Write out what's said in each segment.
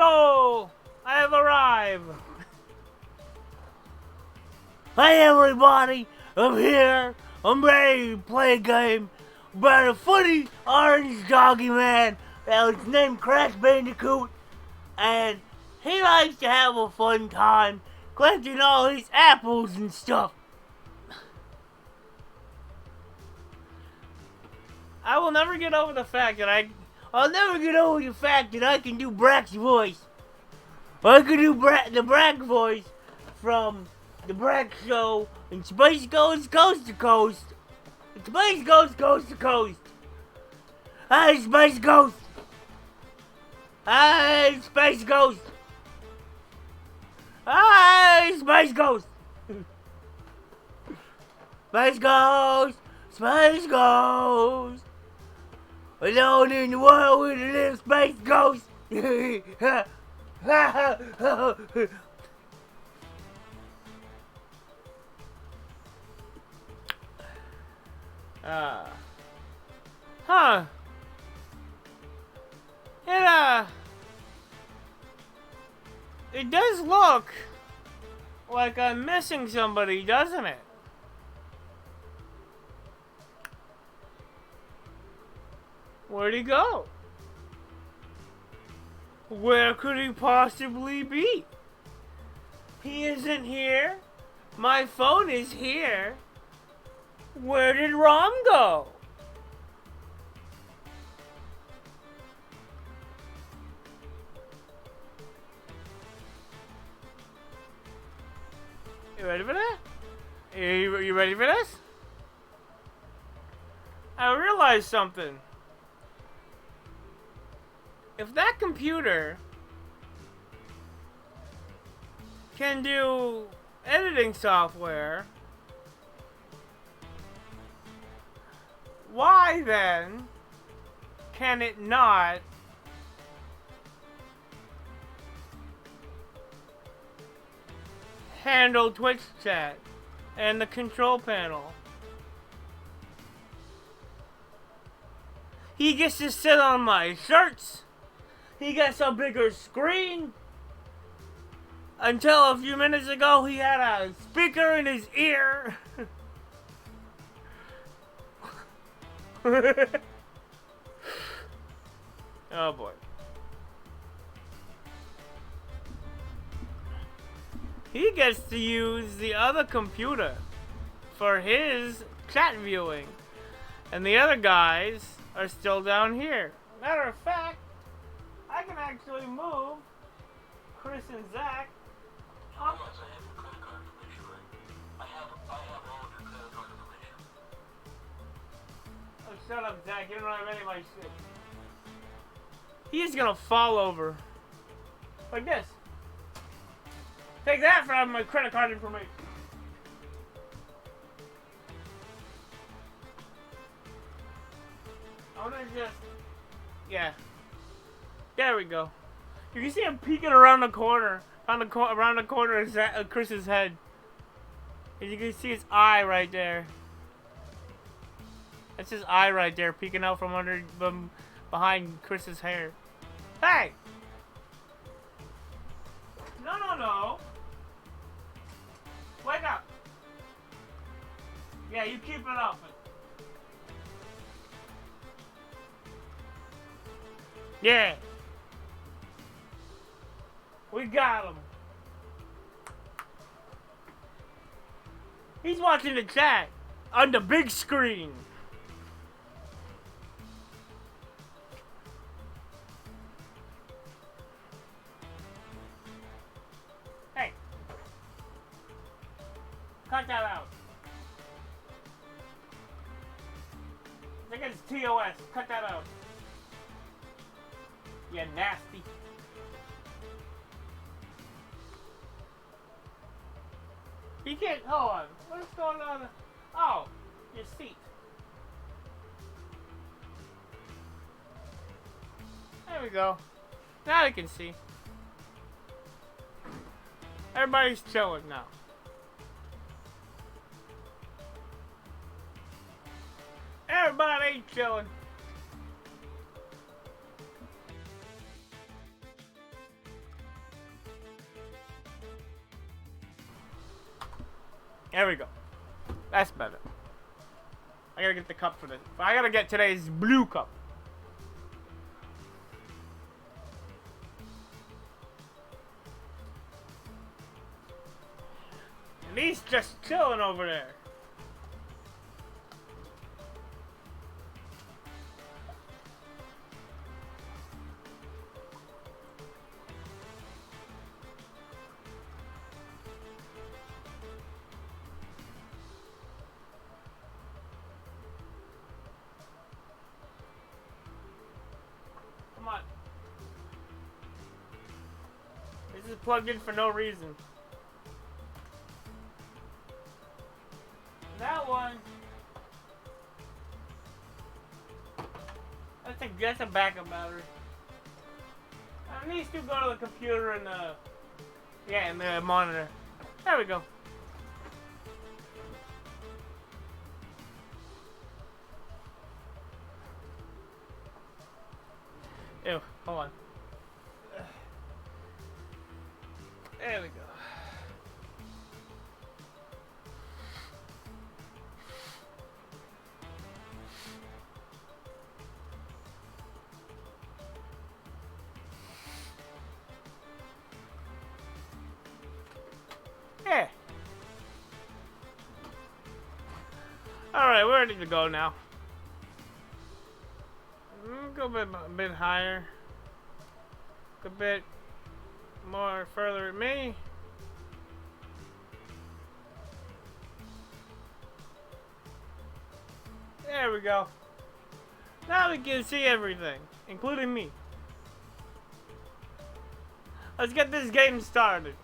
Hello! I have arrived! Hey everybody, I'm here. I'm ready to play a game about a funny orange doggy man that was named Crash Bandicoot, and he likes to have a fun time collecting all these apples and stuff. I will never get over the fact that I'll never get over the fact that I can do Brack's voice. I can do the Brack voice from the Brack Show and Space Ghost Coast to Coast. Space Ghost Coast to Coast. Hey, Space Ghost. Hey, Space Ghost. Hey, Space Ghost. Space Ghost. Space Ghost. Alone in the world with a little Space Ghost. Huh. It does look like I'm missing somebody, doesn't it? Where'd he go? Where could he possibly be? He isn't here. My phone is here. Where did Rom go? You ready for that? You ready for this? I realized something. If that computer can do editing software, why then can it not handle Twitch chat and the control panel? He gets to sit on my shirts. He gets a bigger screen. Until a few minutes ago, he had a speaker in his ear. Oh boy. He gets to use the other computer for his chat viewing. And the other guys are still down here. Matter of fact, I can actually move Chris and Zach up. Yes, I have your credit card information, right? I have all of your credit card information. Oh, shut up, Zach. You don't have any of my shit. He's gonna fall over. Like this. Take that for having my credit card information. I'm gonna just... Yeah. There we go. You can see him peeking around the corner. Around the corner of Chris's head. And you can see his eye right there. That's his eye right there, peeking out from behind Chris's hair. Hey! No. Wake up. Yeah, you keep it up. Yeah. We got him. He's watching the chat on the big screen. Hey. Cut that out. I think it's TOS. Cut that out. You nasty. You can't. Hold on. What's going on? Oh, your seat. There we go. Now I can see. Everybody's chilling now. Everybody chilling. There we go. That's better. I gotta get the cup for this. I gotta get today's blue cup. And he's just chilling over there. Come on. This is plugged in for no reason. That one. That's a backup battery. And these two go to the computer and the monitor. There we go. Ew, hold on. There we go. Yeah. Alright, we're ready to go now. Go a bit higher. A bit more further at me. There we go. Now we can see everything, including me. Let's get this game started.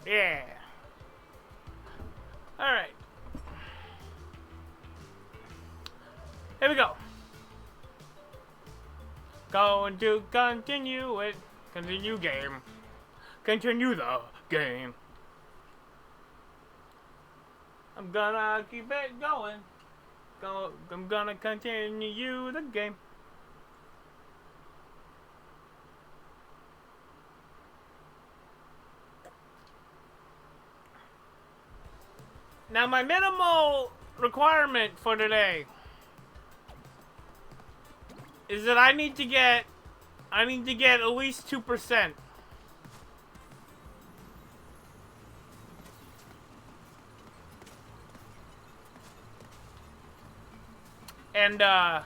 Yeah. Alright. Here we go. Going to continue it. Continue game. Continue the game. I'm gonna keep it going. I'm gonna continue the game. Now my minimal requirement for today is that I need to get at least 2%. And I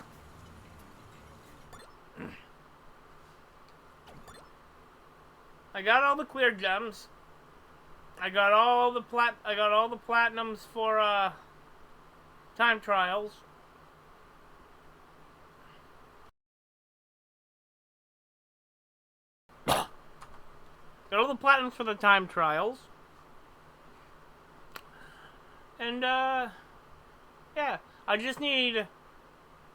got all the clear gems. I got all the platinums for time trials. Got all the platinums for the time trials. And yeah, I just need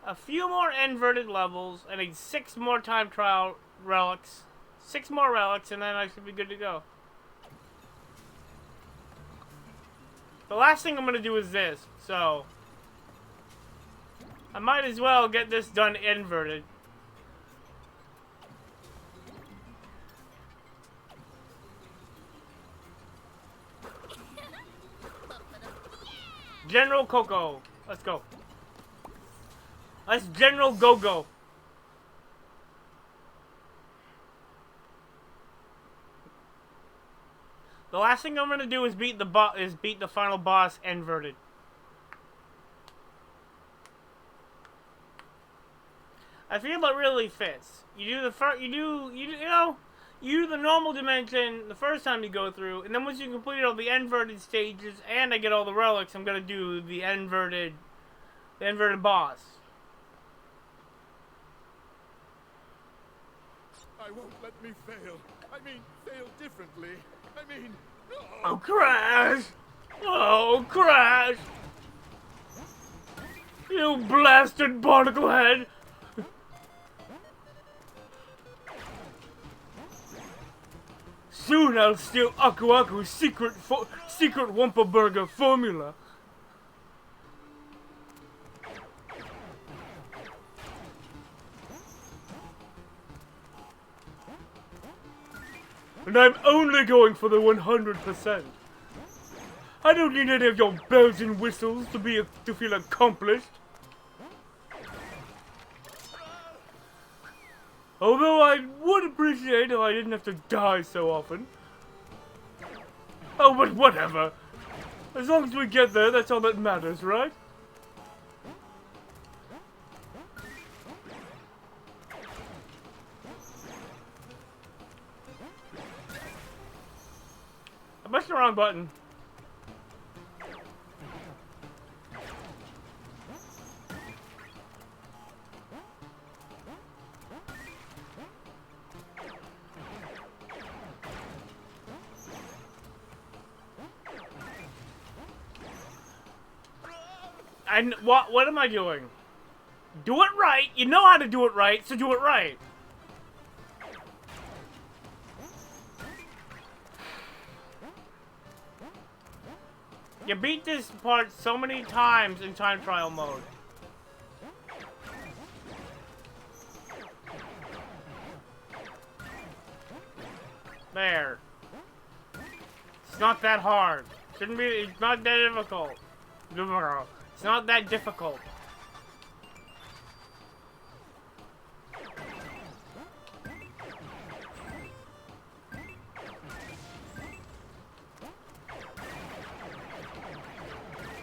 a few more inverted levels. I need 6 more time trial relics. 6 more relics and then I should be good to go. The last thing I'm going to do is this, so I might as well get this done inverted. General Coco, let's go. Let's General Go-Go. The last thing I'm gonna do is beat the final boss inverted. I feel it really fits. You do the normal dimension the first time you go through, and then once you complete all the inverted stages and I get all the relics, I'm gonna do the inverted boss. I won't let me fail. I mean, fail differently. I mean, no. Oh, Crash! Oh, Crash! You blasted barnacle head! Soon I'll steal Aku Aku's secret Wumpa Burger formula. And I'm only going for the 100%. I don't need any of your bells and whistles to feel accomplished. Although I would appreciate if I didn't have to die so often. Oh, but whatever. As long as we get there, that's all that matters, right? I pressed the wrong button. What am I doing? Do it right. You know how to do it right, so do it right. You beat this part so many times in time trial mode. There. It's not that hard. Shouldn't be. It's not that difficult. It's not that difficult.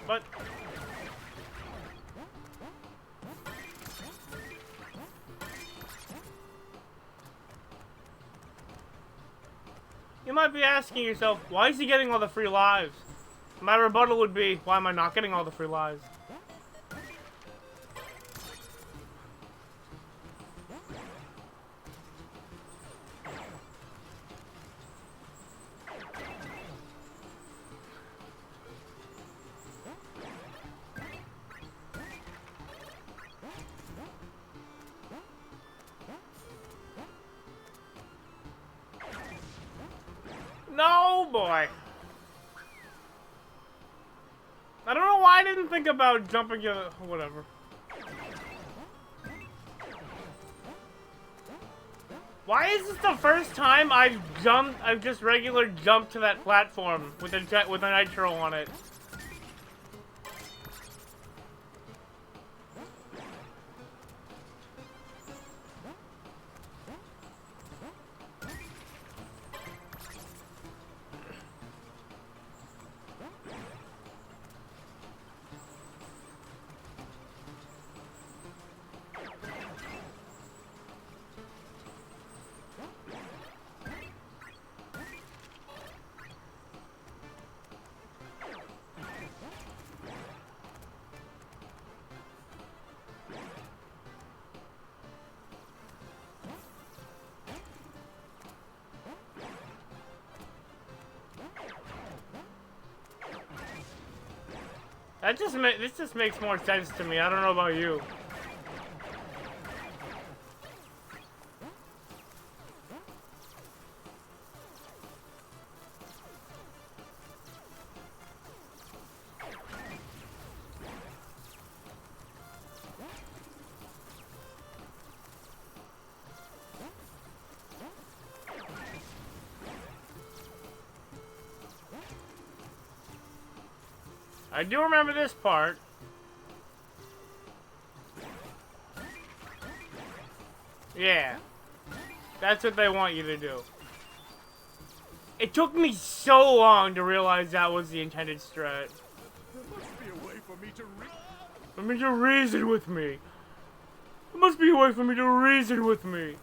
But you might be asking yourself, why is he getting all the free lives? My rebuttal would be, why am I not getting all the free lives? No, boy. I don't know why I didn't think about jumping to whatever. Why is this the first time I've just regular jumped to that platform with a nitro on it? This just makes more sense to me. I don't know about you. I do remember this part. Yeah. That's what they want you to do. It took me so long to realize that was the intended strat. There must be a way for me to reason with me. There must be a way for me to reason with me.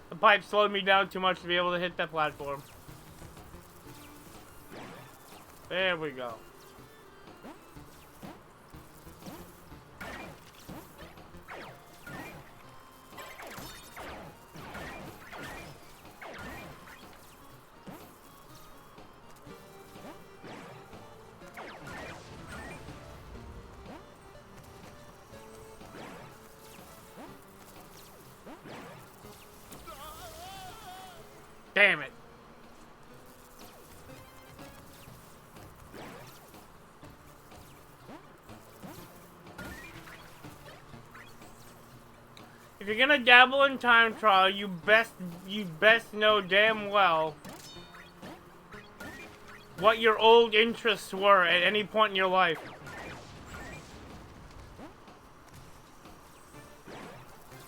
The pipe slowed me down too much to be able to hit that platform. There we go. Damn it. If you're gonna dabble in time trial, you best know damn well what your old interests were at any point in your life.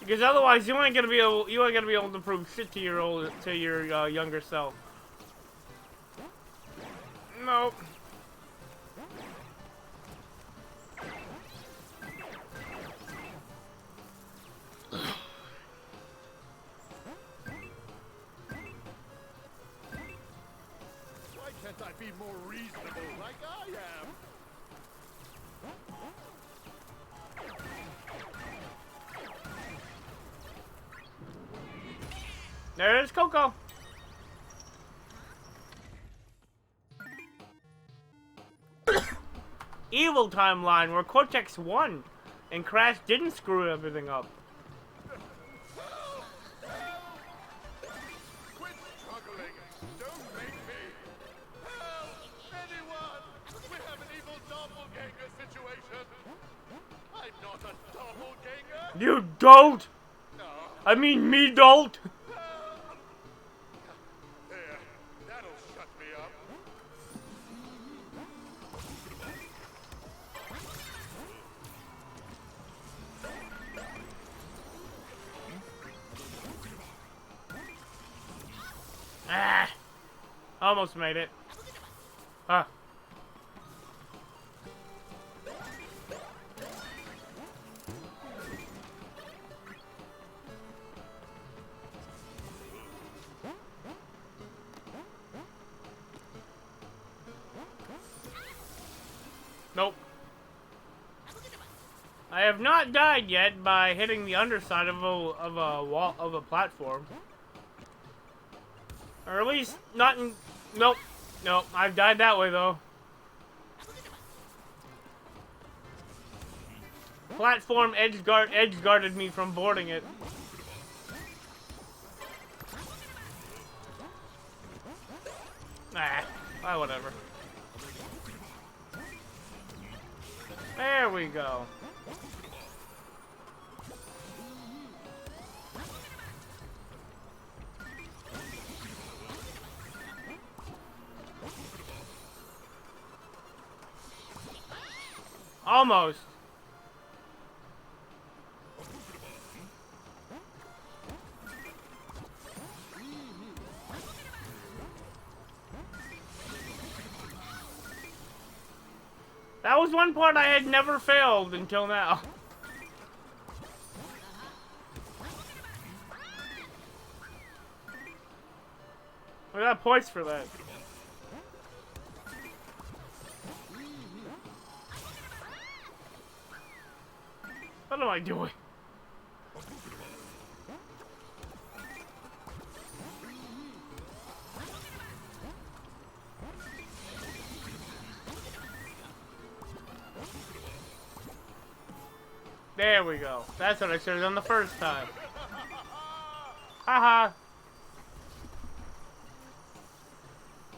Because otherwise, you ain't gonna be able to prove shit to your younger self. Nope. Why can't I be more reasonable like I am? There's Coco. Evil timeline where Cortex won and Crash didn't screw everything up. Quit struggling! Don't make me! Help! Anyone! We have an evil doppelganger situation! I'm not a doppelganger! You don't! No. I mean me don't! There. That'll shut me up. Ah! Almost made it. Huh. Nope. I have not died yet by hitting the underside of a platform. Or at least not in. Nope. Nope. I've died that way though. Platform edge guarded me from boarding it. Ah, whatever. There we go. Almost. That was one part I had never failed until now. I got points for that. What am I doing? There we go. That's what I should have done the first time. Haha.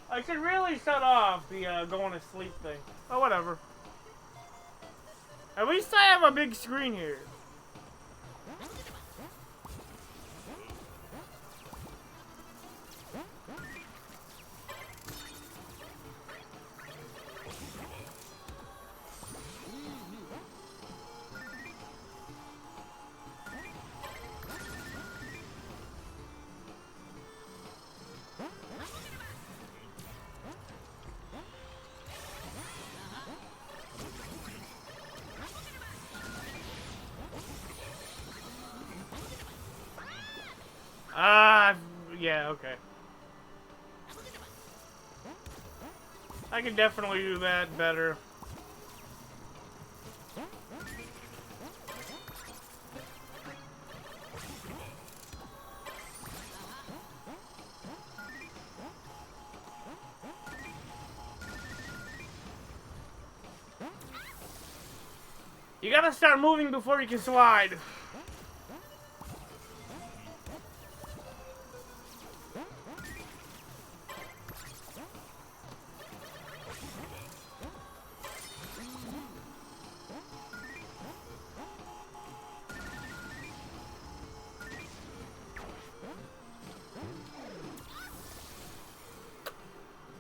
I should really shut off the going to sleep thing. Oh, whatever. At least I have a big screen here. Yeah, okay. I can definitely do that better. You gotta start moving before you can slide.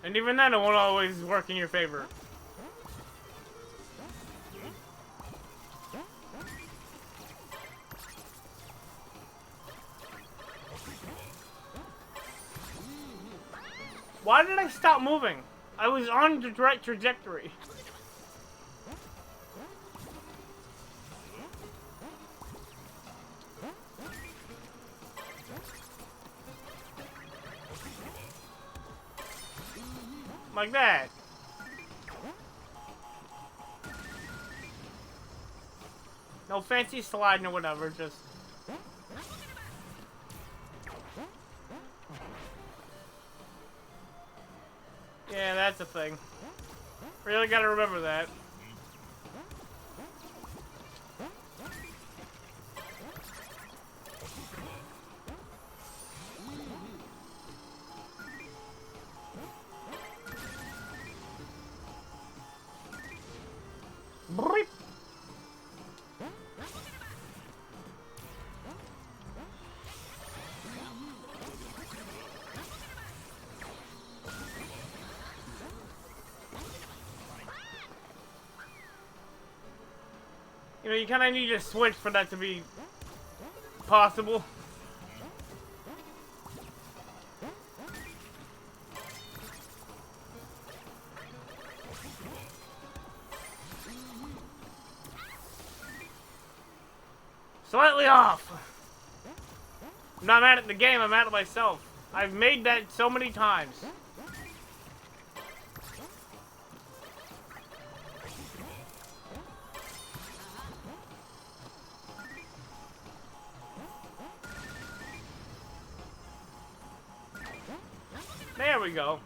And even then, it won't always work in your favor. Why did I stop moving? I was on the right trajectory. Like that. No fancy sliding or whatever, just... Yeah, that's a thing. Really gotta remember that. Bleep. You know, you kind of need to switch for that to be possible. Slightly off. I'm not mad at the game, I'm mad at myself. I've made that so many times. There we go.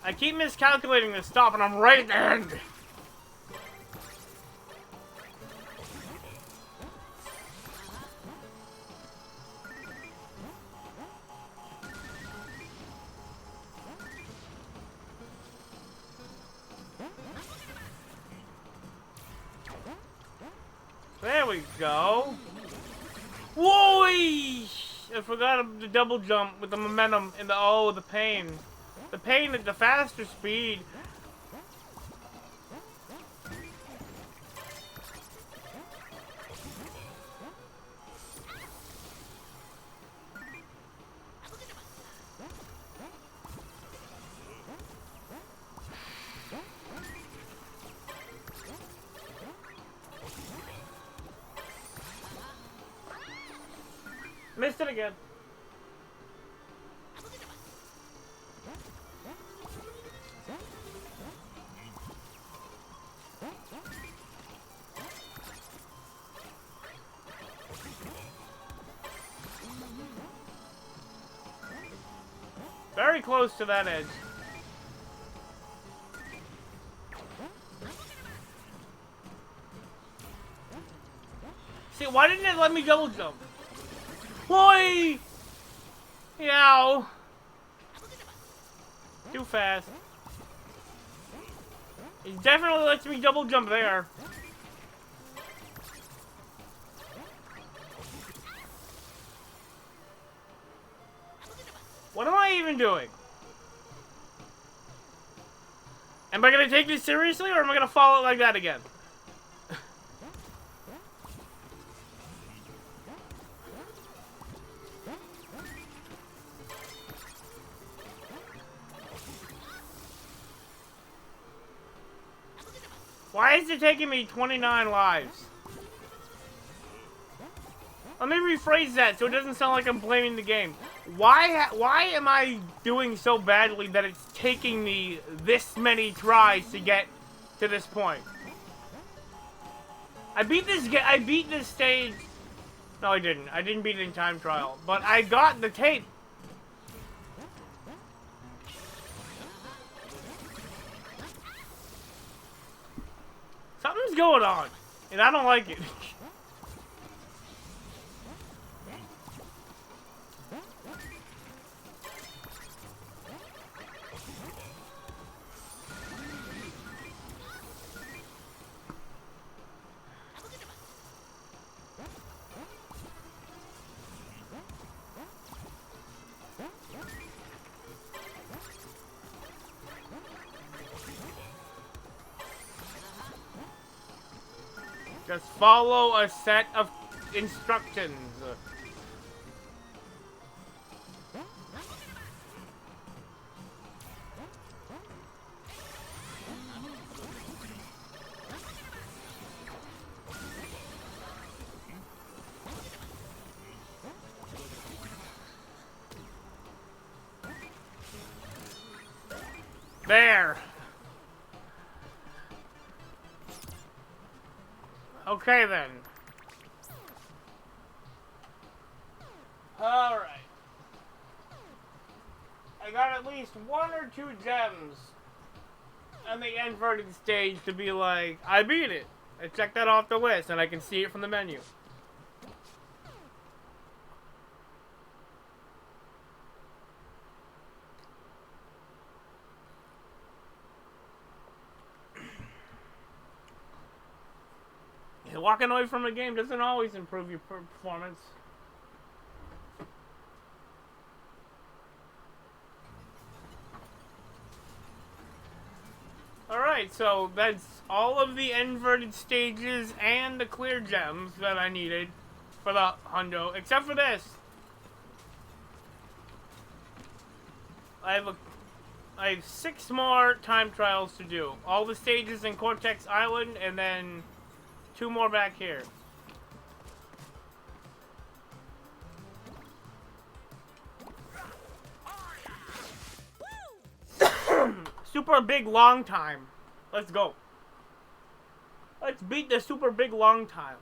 I keep miscalculating this stop and I'm right at the end. There we go. Whoa! I forgot the double jump with the momentum and the pain. The pain at the faster speed. Missed it again. Very close to that edge. See, why didn't it let me double jump? Boy! Yow! Too fast. It definitely lets me double jump there. What am I even doing? Am I gonna take this seriously or am I gonna follow it like that again? Why is it taking me 29 lives? Let me rephrase that so it doesn't sound like I'm blaming the game. Why am I doing so badly that it's taking me this many tries to get to this point? I beat this stage. No, I didn't. I didn't beat it in time trial, but I got the tape. Something's going on, and I don't like it. Just follow a set of instructions. There. Okay then. Alright. I got at least 1 or 2 gems on the inverted stage to be like, I beat it. I checked that off the list and I can see it from the menu. Walking away from a game doesn't always improve your performance. Alright, so that's all of the inverted stages and the clear gems that I needed for the hundo, except for this. I have 6 more time trials to do. All the stages in Cortex Island and then 2 more back here. Super big long time. Let's go. Let's beat the super big long time.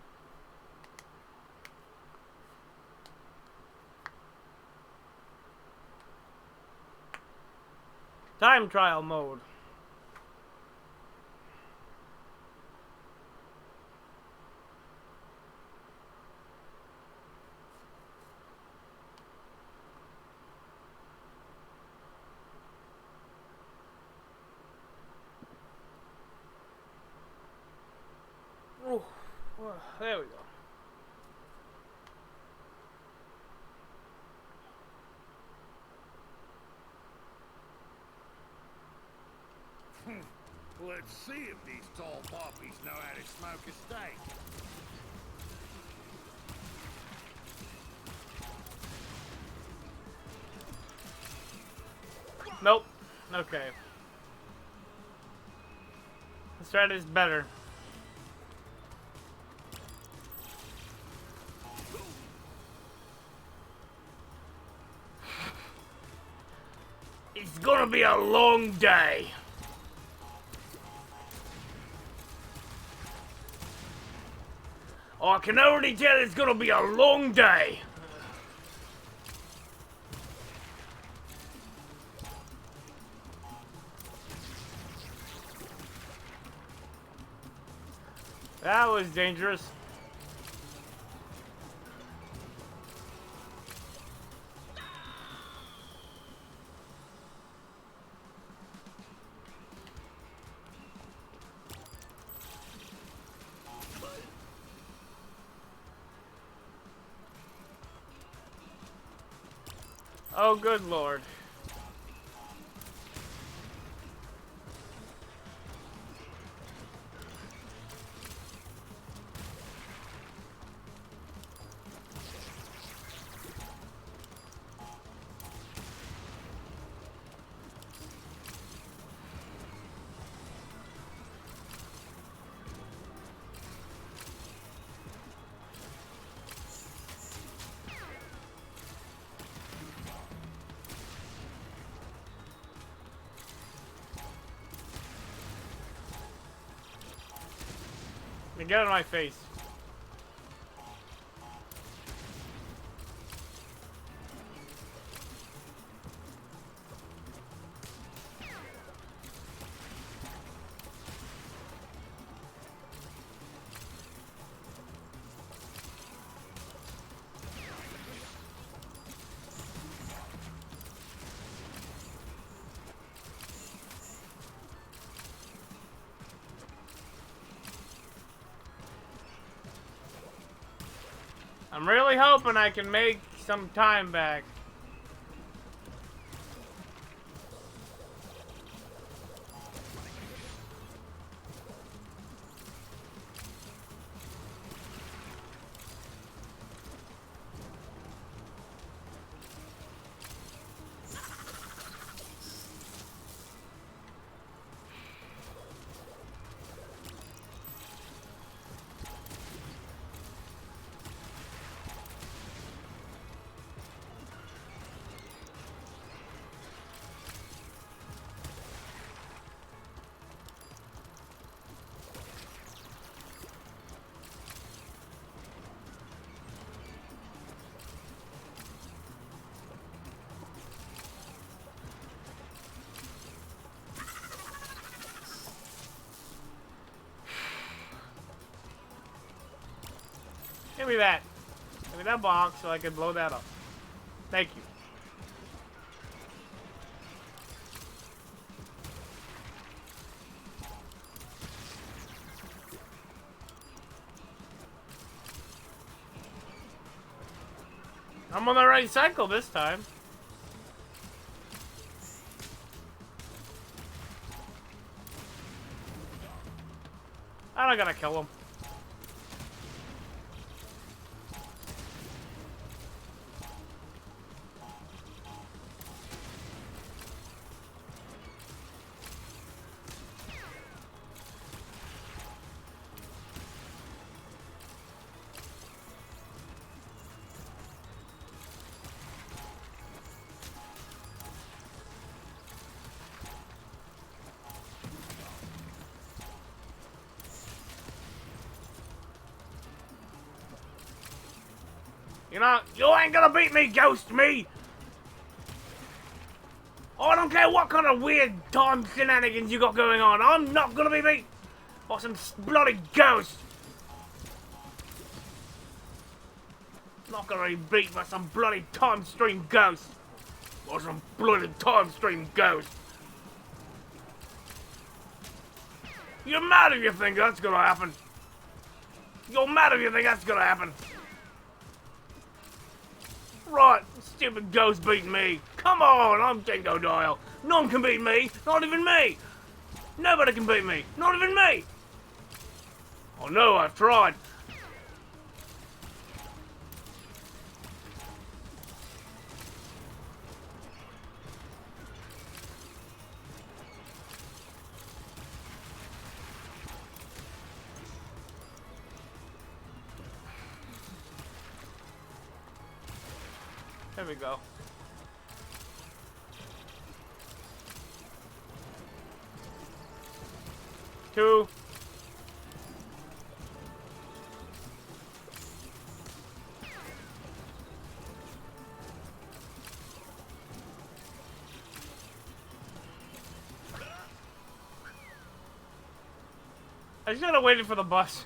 Time trial mode. Oh, there we go. Let's see if these tall poppies know how to smoke a steak. Nope. Okay. Let's try this better. It's gonna be a long day. Oh, I can already tell it's gonna be a long day. That was dangerous. Oh, good lord. Get out of my face. I'm really hoping I can make some time back. me that. Give me that box so I can blow that up. Thank you. I'm on the right cycle this time. I don't gotta kill him. You know, you ain't gonna beat me, ghost me! I don't care what kind of weird time shenanigans you got going on. I'm not gonna be beat by some bloody ghost. Not gonna be beat by some bloody time stream ghost. Or some bloody time stream ghost. You're mad if you think that's gonna happen. You're mad if you think that's gonna happen. Right, stupid ghost beating me. Come on, I'm Dingo Dial. No one can beat me, not even me. Nobody can beat me, not even me. Oh no, I've tried. There we go. Two. I just gotta wait for the bus.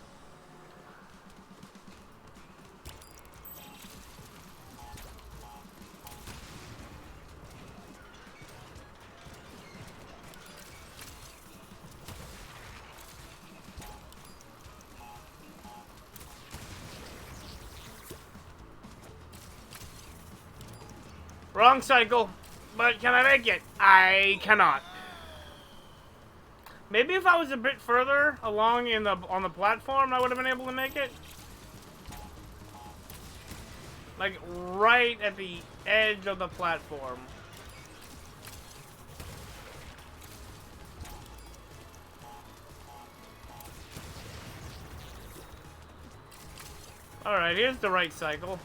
Wrong cycle, but can I make it? I cannot. Maybe if I was a bit further along on the platform, I would have been able to make it. Like right at the edge of the platform. Alright, here's the right cycle.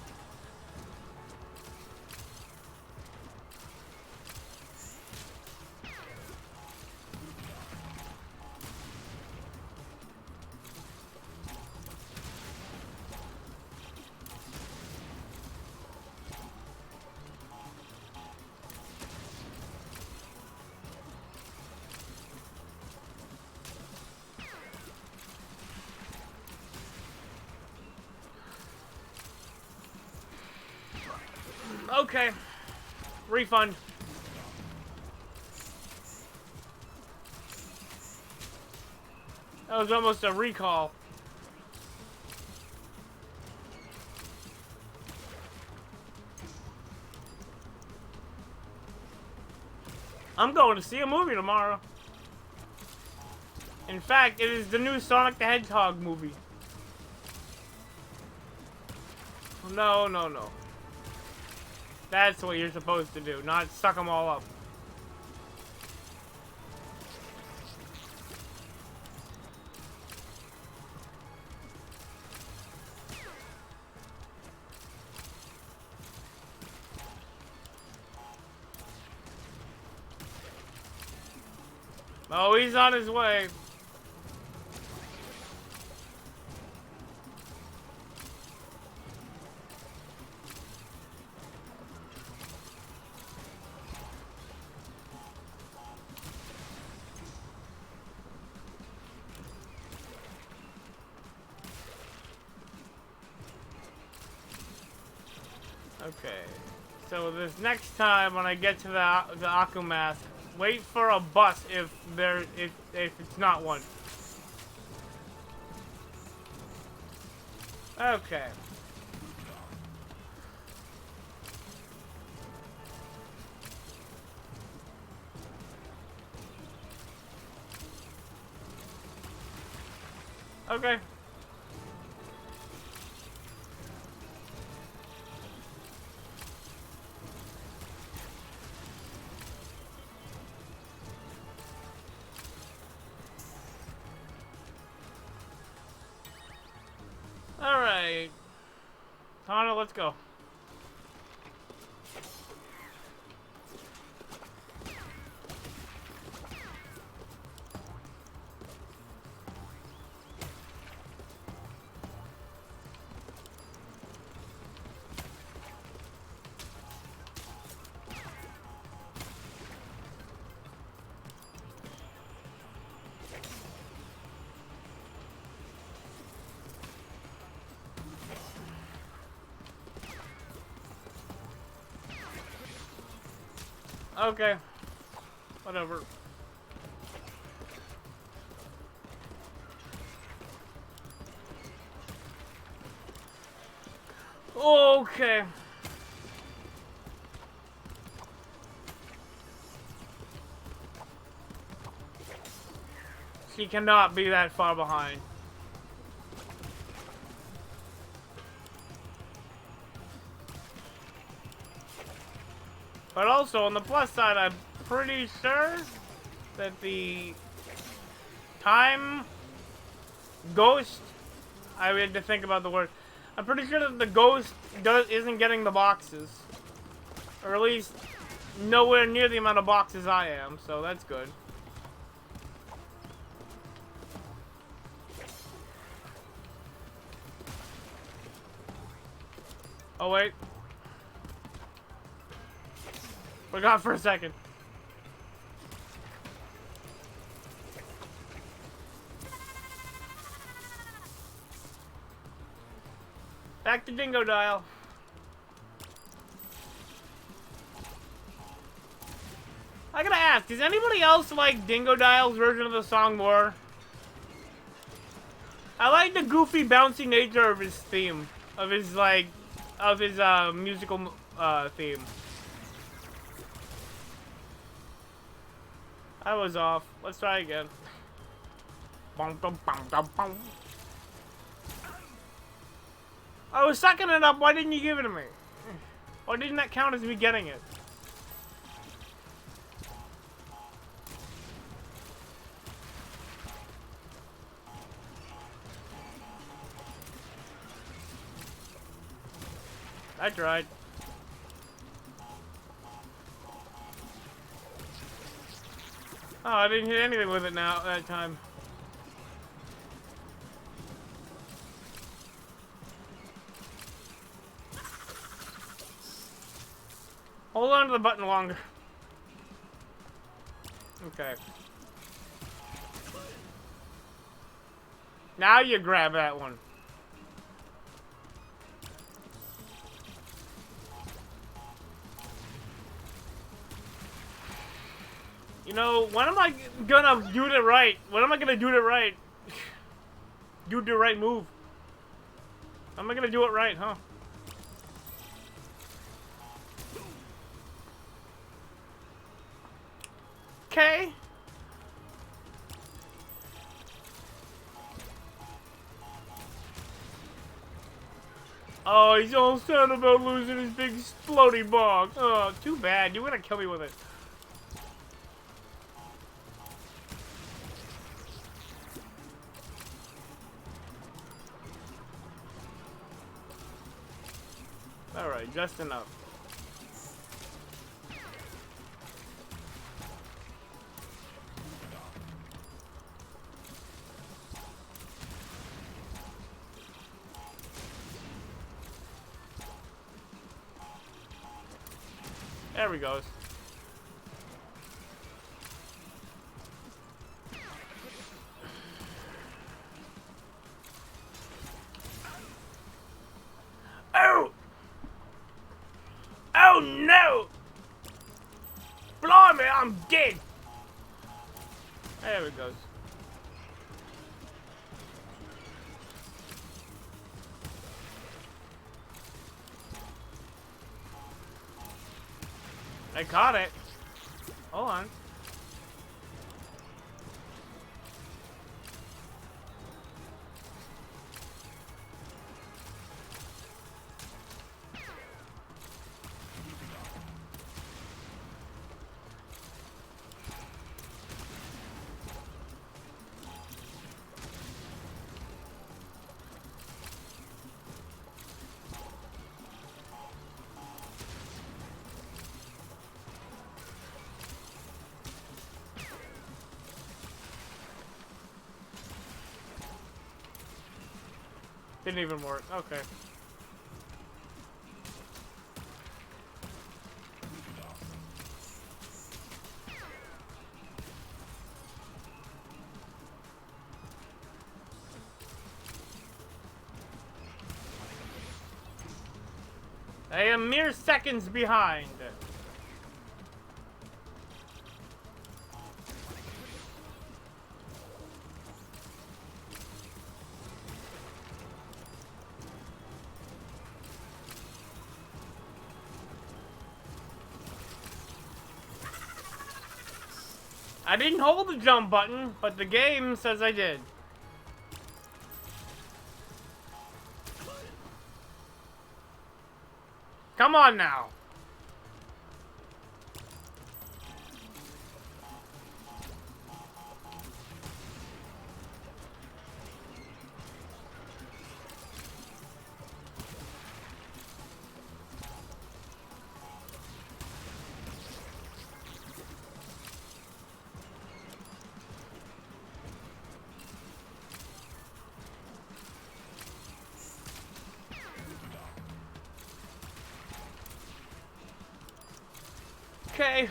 Okay. Refund. That was almost a recall. I'm going to see a movie tomorrow. In fact, it is the new Sonic the Hedgehog movie. No, no, no. That's what you're supposed to do, not suck them all up. Oh, he's on his way. Okay. So this next time when I get to the Aku mask, wait for a bus if it's not one. Okay. Okay. Alright. Tana, let's go. Okay. Whatever. Okay. She cannot be that far behind. But also, on the plus side, I'm pretty sure that the time ghost, I had to think about the word. I'm pretty sure that the ghost isn't getting the boxes. Or at least nowhere near the amount of boxes I am, so that's good. Oh wait. Forgot for a second. Back to Dingo Dial. I gotta ask, does anybody else like Dingo Dial's version of the song more? I like the goofy, bouncy nature of his theme. Of his, like, musical, theme. I was off. Let's try again. I was sucking it up. Why didn't you give it to me? Why didn't that count as me getting it? I tried. Oh, I didn't hit anything with it now that time. Hold on to the button longer. Okay. Now you grab that one. You know, when am I gonna do it right? When am I gonna do it right? Do the right move. When am I gonna do it right, huh? Okay. Oh, he's all sad about losing his big floaty box. Oh, too bad. You're gonna kill me with it. Alright, just enough. There we goes. Oh! no! Blimey, I'm dead! There it goes. I caught it. Hold on. Didn't even work. Okay. I am mere seconds behind. I didn't hold the jump button, but the game says I did. Come on now. Okay.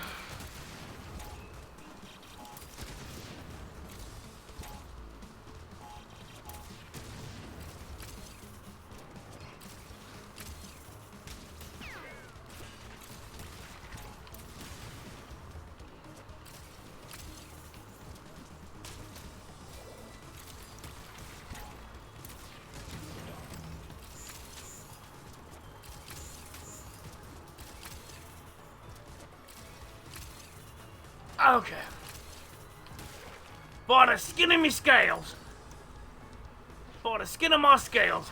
Okay. For the skin of me scales. For the skin of my scales.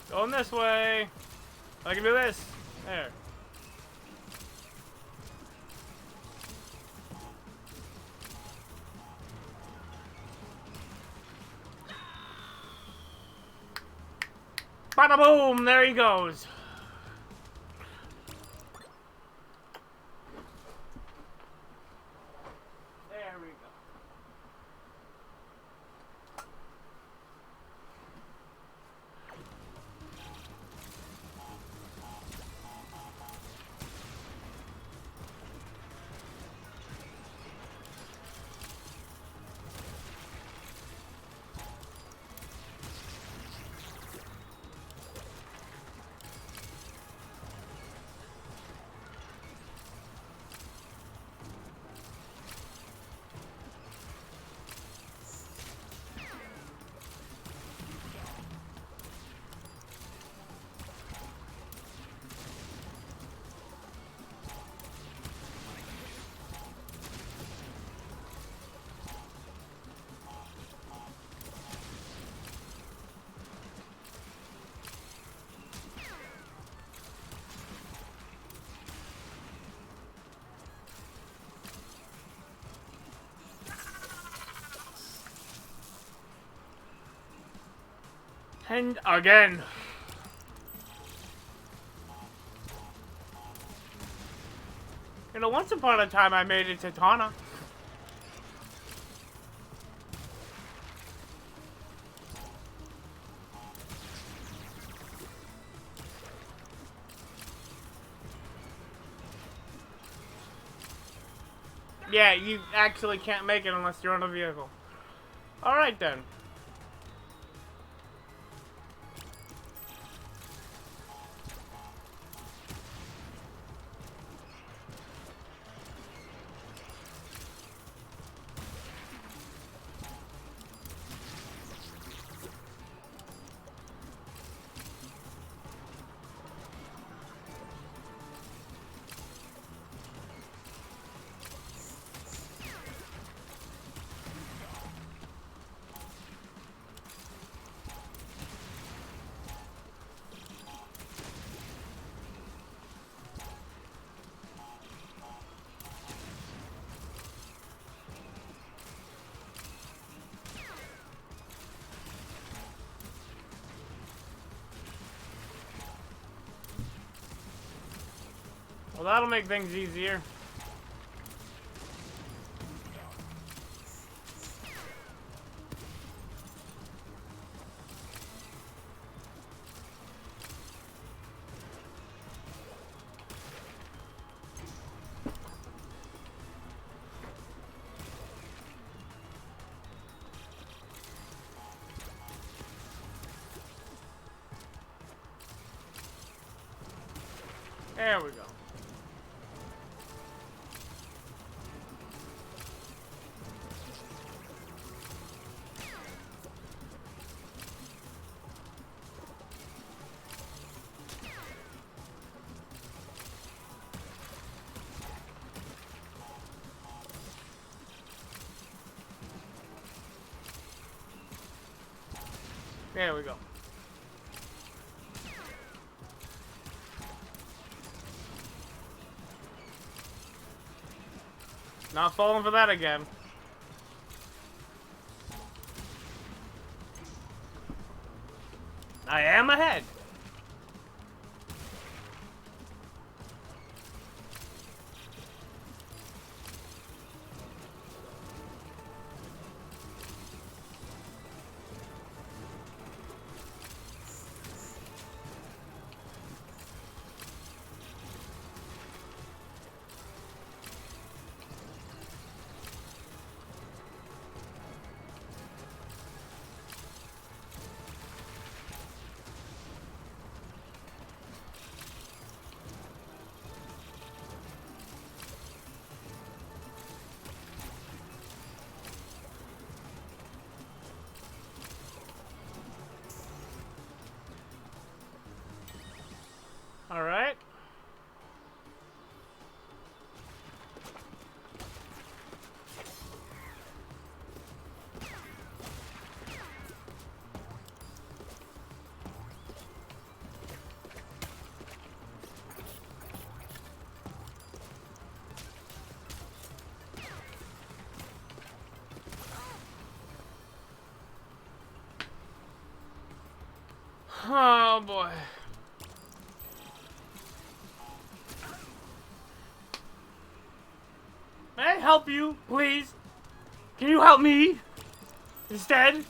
Going this way. I can do this. There. Bada boom! There he goes. There we go. And again. You know, once upon a time I made it to Tana. Yeah, you actually can't make it unless you're on a vehicle. Alright then. Well, that'll make things easier. There we go. There we go. Not falling for that again. I am ahead. All right. Oh boy. May I help you, please? Can you help me instead?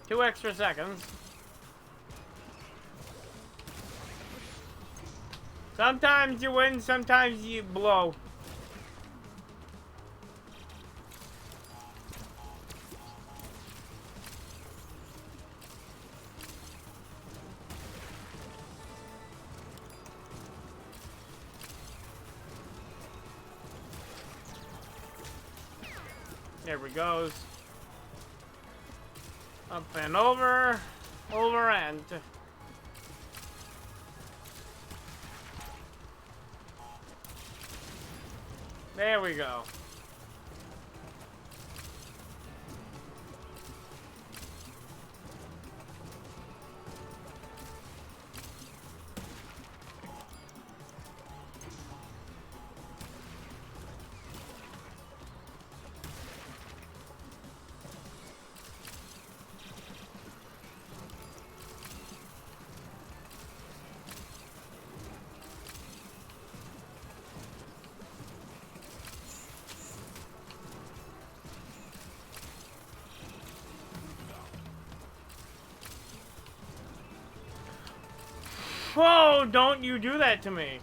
Two extra seconds. Sometimes you win, sometimes you blow. There we goes. Up and over. Over and. There we go. Whoa, don't you do that to me.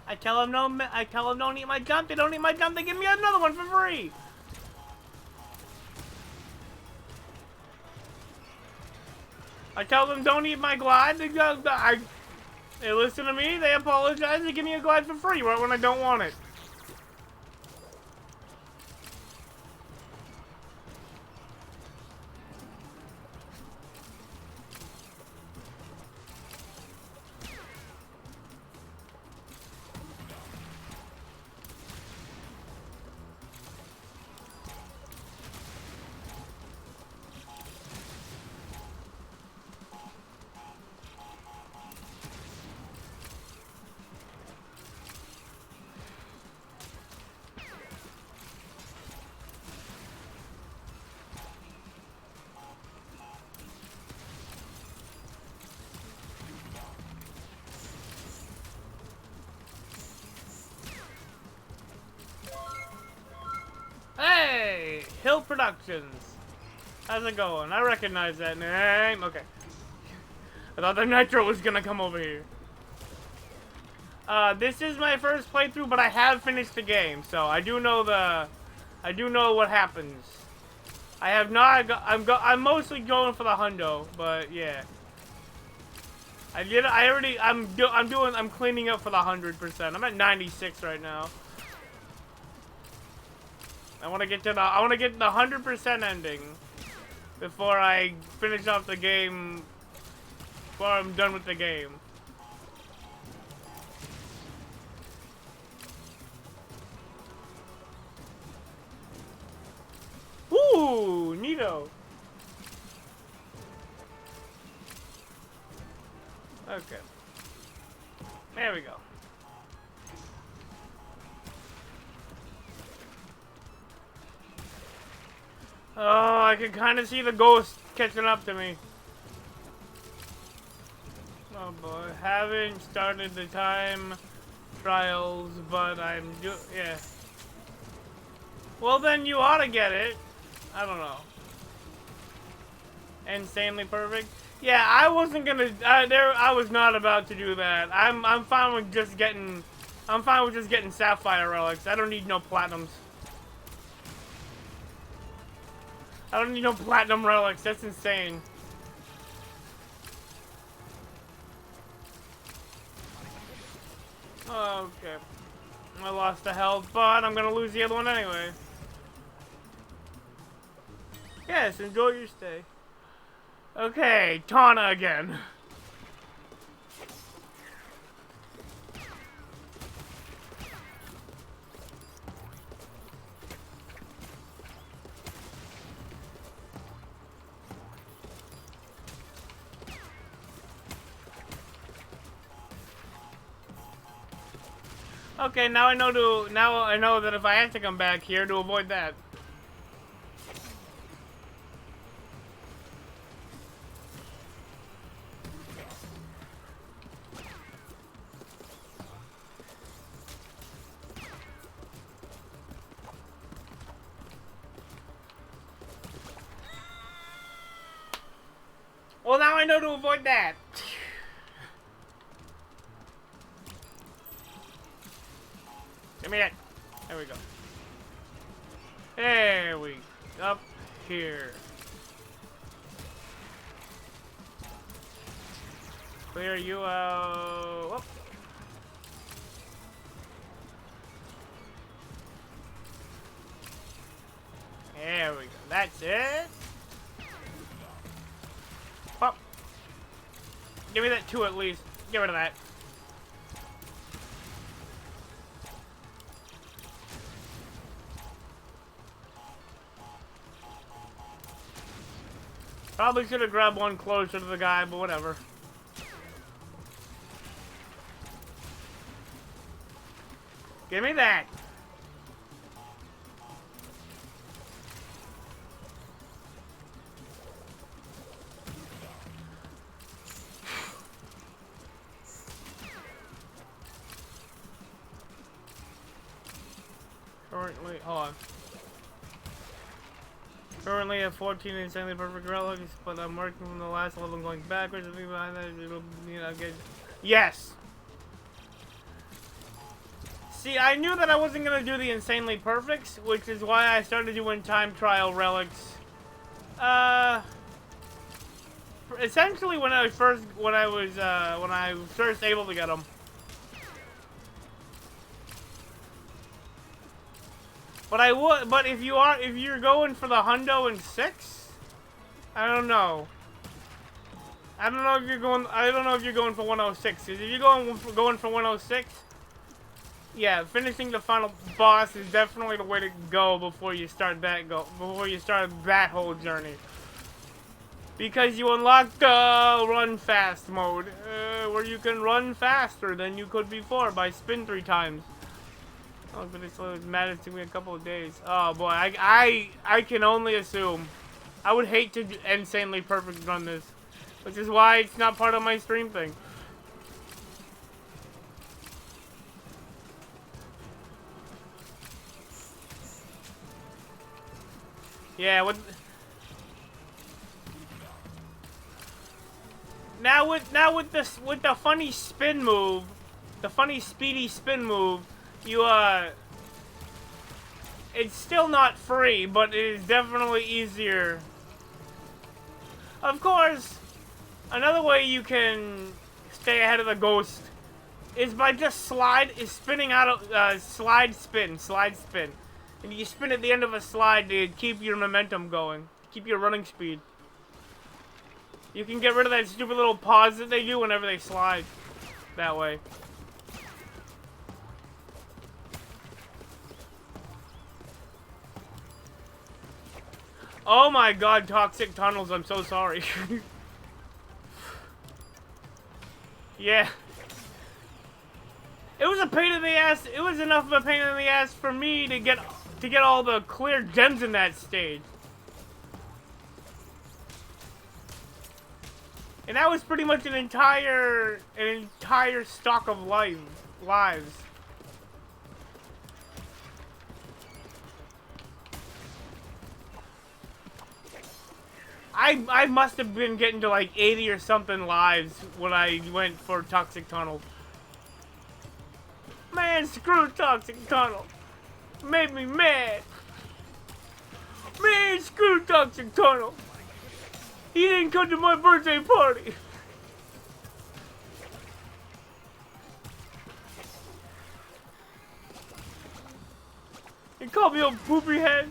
I tell them no, I tell them don't eat my jump, they don't eat my jump, they give me another one for free. I tell them don't eat my glide, they listen to me, they apologize, they give me a glide for free right when I don't want it. Hey, Hill Productions. How's it going? I recognize that name. Okay. I thought the Nitro was gonna come over here. This is my first playthrough, but I have finished the game, so I do know what happens. I have not. I'm mostly going for the hundo, but yeah. I'm cleaning up for the 100%. I'm at 96 right now. I want to get the 100% ending before I finish off the game. Before I'm done with the game. Ooh, neato. Okay. There we go. Oh, I can kind of see the ghost catching up to me. Oh boy, haven't started the time trials, but yeah. Well then you ought to get it. I don't know. Insanely perfect. Yeah, I wasn't gonna. I was not about to do that. I'm fine with just getting. I'm fine with just getting sapphire relics. I don't need no platinums. I don't need no platinum relics. That's insane. Okay. I lost the health, but I'm gonna lose the other one anyway. Yes, enjoy your stay. Okay, Tawna again. Okay, now I know that if I have to come back here to avoid that. Well, now I know to avoid that. Give me that. There we go. There we up here. clear you out. Whoop. There we go. That's it. Pop. Give me that 2 at least. Get rid of that. Probably should have grabbed one closer to the guy, but whatever. Give me that. Currently, hold on. Currently at 14 insanely perfect relics, but I'm working from the last level and going backwards. I think behind that it'll, you know, get. Yes. See, I knew that I wasn't gonna do the insanely perfects, which is why I started doing time trial relics. Essentially when I was first able to get them. But if you're going for the hundo and 6, I don't know. I don't know if you're going for 106. Because if you're going for 106, yeah, finishing the final boss is definitely the way to go before you start that whole journey. Because you unlock the run fast mode, where you can run faster than you could before by spin 3 times. Oh, but it's mattered to me a couple of days. Oh boy, I can only assume. I would hate to insanely perfect run this, which is why it's not part of my stream thing. Yeah, with the funny spin move, the funny speedy spin move. It's still not free, but it is definitely easier. Of course, another way you can stay ahead of the ghost is by just spinning out of, slide spin. And you spin at the end of a slide to keep your momentum going, keep your running speed. You can get rid of that stupid little pause that they do whenever they slide that way. Oh my god, toxic tunnels, I'm so sorry. Yeah. It was a pain in the ass. It was enough of a pain in the ass for me to get all the clear gems in that stage. And that was pretty much an entire stock of lives. I must have been getting to like 80 or something lives when I went for Toxic Tunnel. Man, screw Toxic Tunnel. Made me mad. Man, screw Toxic Tunnel. He didn't come to my birthday party. He called me a poopy head.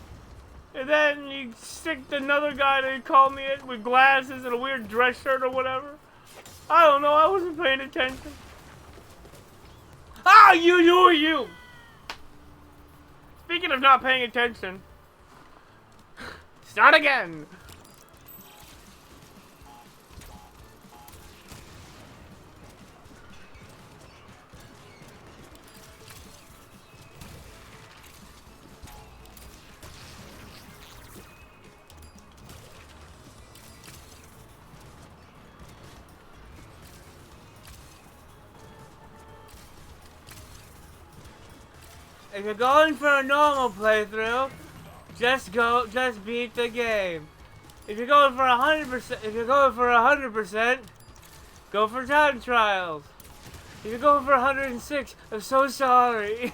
And then you stick another guy that he called me it with glasses and a weird dress shirt or whatever. I don't know, I wasn't paying attention. Ah, you! Speaking of not paying attention. Start again! If you're going for a normal playthrough, just beat the game. If you're going for 100%, go for time trials. If you're going for 106, I'm so sorry.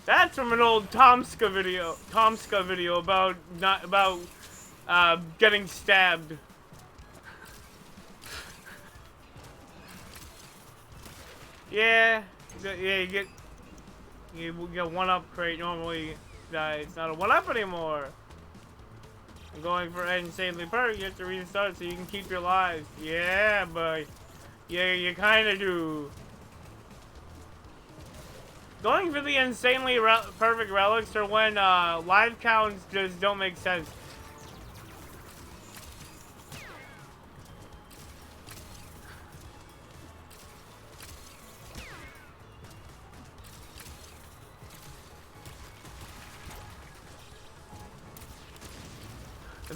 That's from an old Tomska video about getting stabbed. Yeah, you get one upgrade normally. It's not a one up anymore. I'm going for insanely perfect. You have to restart so you can keep your lives. Yeah, but yeah, you kind of do. Going for the insanely perfect relics are when live counts just don't make sense.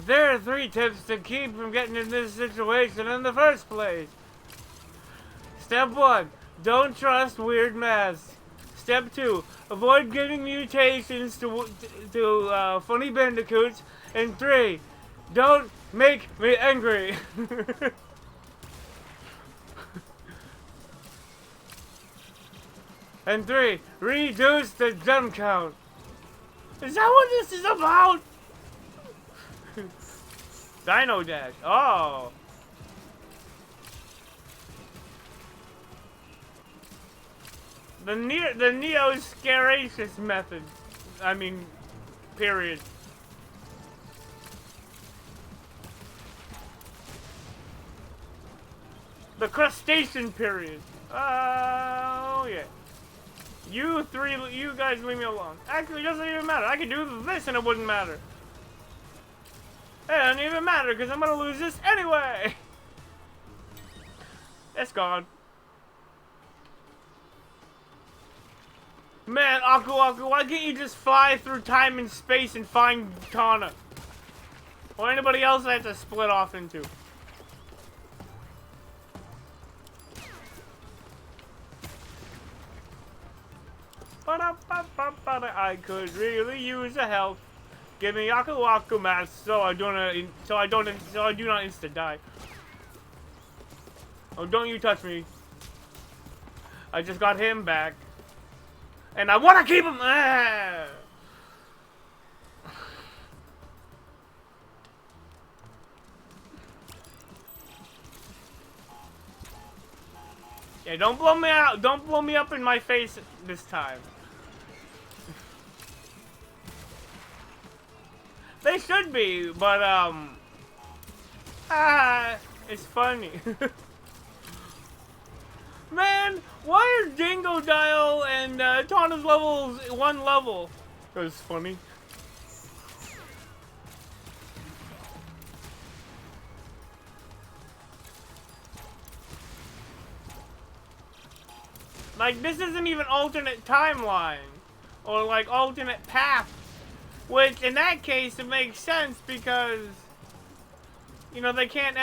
There are 3 tips to keep from getting in this situation in the first place. Step 1. Don't trust weird masks. Step 2. Avoid giving mutations to funny bandicoots. And 3. Don't make me angry. And 3. Reduce the gem count. Is that what this is about? Dino Dash. Oh. The Neo-Scaracious method. I mean, period. The crustacean period. Oh, yeah. You guys leave me alone. Actually, it doesn't even matter. I could do this and it wouldn't matter. It doesn't even matter because I'm gonna lose this anyway. It's gone. Man, Aku, why can't you just fly through time and space and find Kana? Or anybody else I have to split off into? I could really use a help. Give me Aku mask so I do not insta die. Oh, don't you touch me. I just got him back. And I want to keep him. Ah. Yeah, don't blow me out. Don't blow me up in my face this time. They should be, but it's funny. Man, why are Dingo Dial and Tana's levels one level? That's funny. Like, this isn't even alternate timeline or like alternate path. Which, in that case, it makes sense because, you know, they can't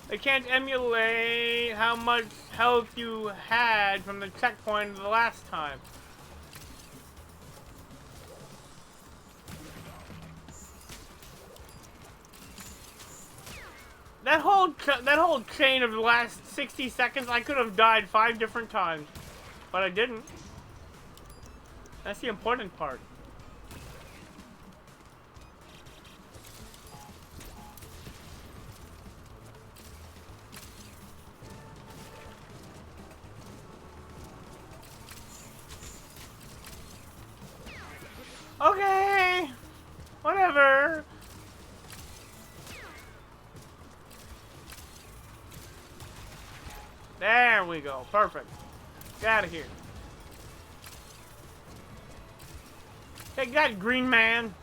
they can't emulate how much health you had from the checkpoint the last time. That whole chain of the last 60 seconds, I could have died 5 different times, but I didn't. That's the important part. Okay, whatever. There we go, perfect. Get out of here. Take that, green man.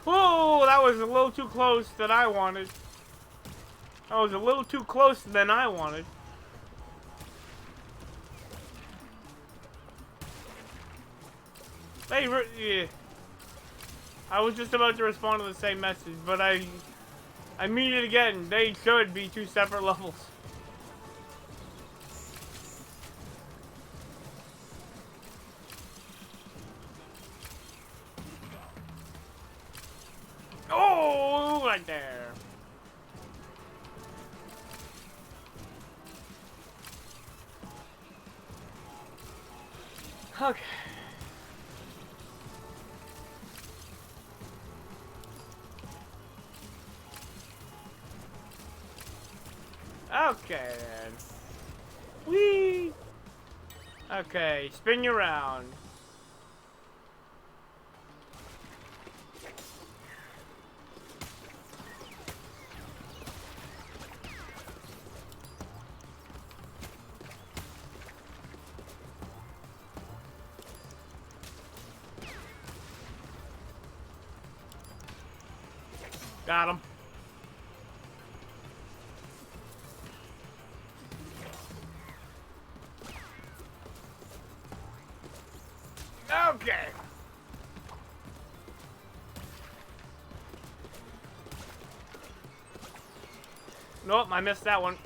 Whoa, that was a little too close than I wanted. That was a little too close than I wanted. Yeah. I was just about to respond to the same message, but I mean it again. They should be 2 separate levels. Oh, right there. Okay. Okay then. Whee! Okay, spin you around. Got him. Okay. Nope, I missed that one.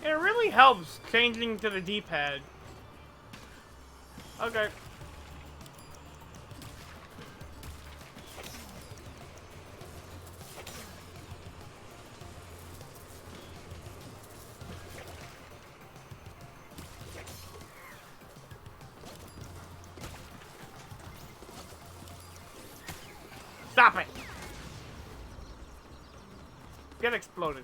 It really helps changing to the D-pad. Okay. Stop it! Get exploded.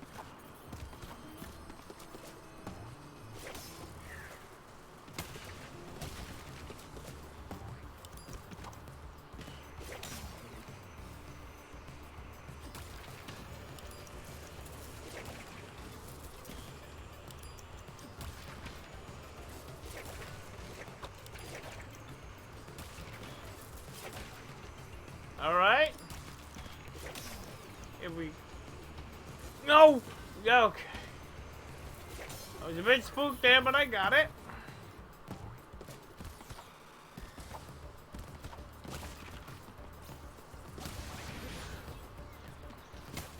Alright. If we... No! Okay. I was a bit spooked there, but I got it.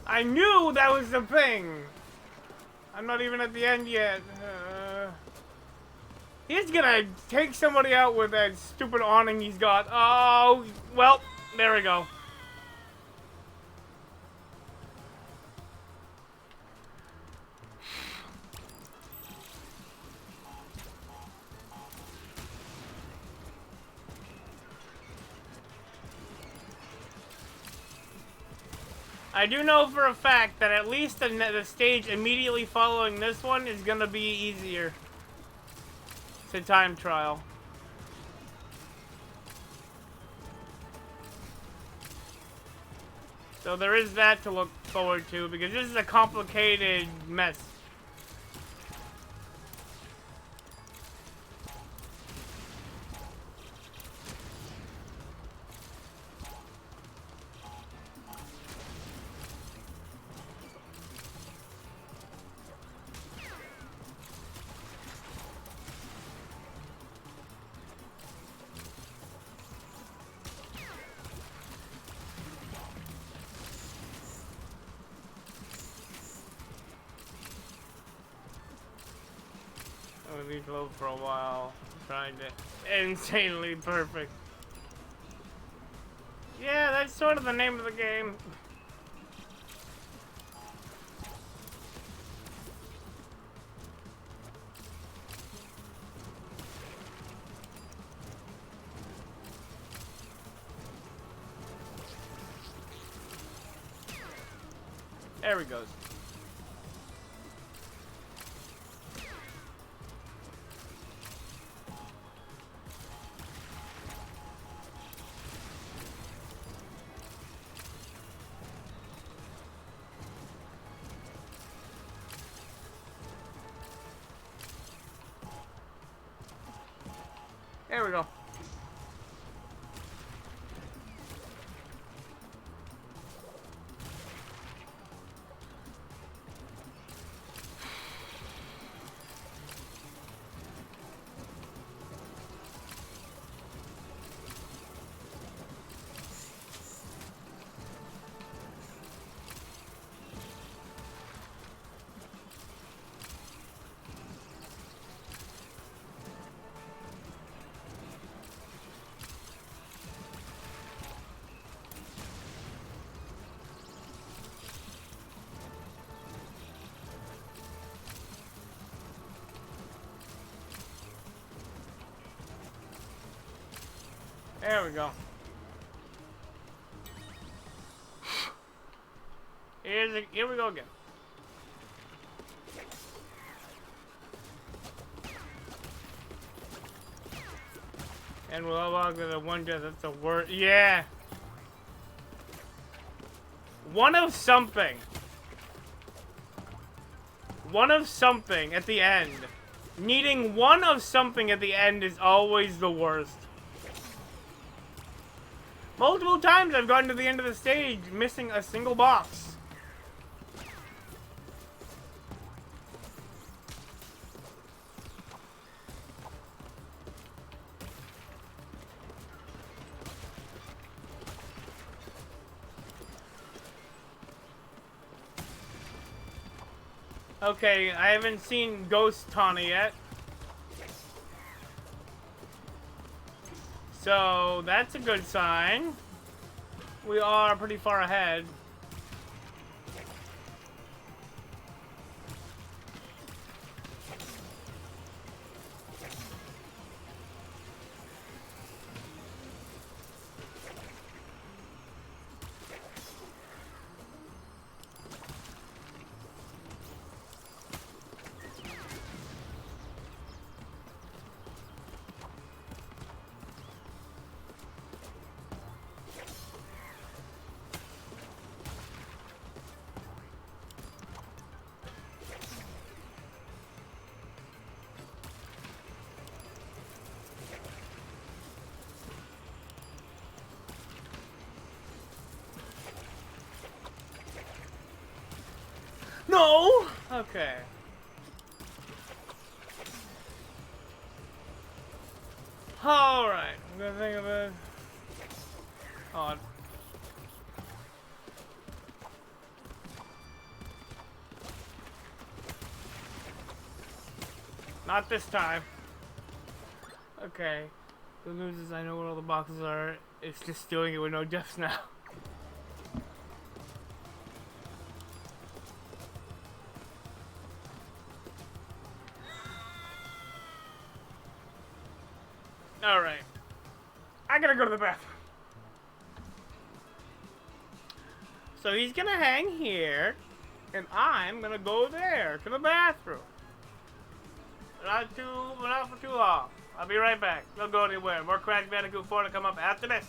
I knew that was the thing! I'm not even at the end yet. He's gonna take somebody out with that stupid awning he's got. Oh, well, there we go. I do know for a fact that at least the stage immediately following this one is gonna be easier. It's a time trial. So there is that to look forward to, because this is a complicated mess. I'm gonna leave low for a while, trying to insanely perfect. Yeah, that's sort of the name of the game. There he goes. There we go. There we go. Here we go again. And we'll log the one death. That's the worst. Yeah. One of something. One of something at the end. Needing one of something at the end is always the worst. Multiple times I've gotten to the end of the stage missing a single box. Okay, I haven't seen Ghost Tawny yet. So, that's a good sign. We are pretty far ahead. No! Okay. Alright, I'm gonna think of it. Oh. Not this time. Okay. Good news is I know where all the boxes are. It's just doing it with no deaths now. Alright. I gotta go to the bathroom. So he's gonna hang here, and I'm gonna go there to the bathroom. Not for too long. I'll be right back. Don't go anywhere. More Crash Bandicoot 4 to come up after this.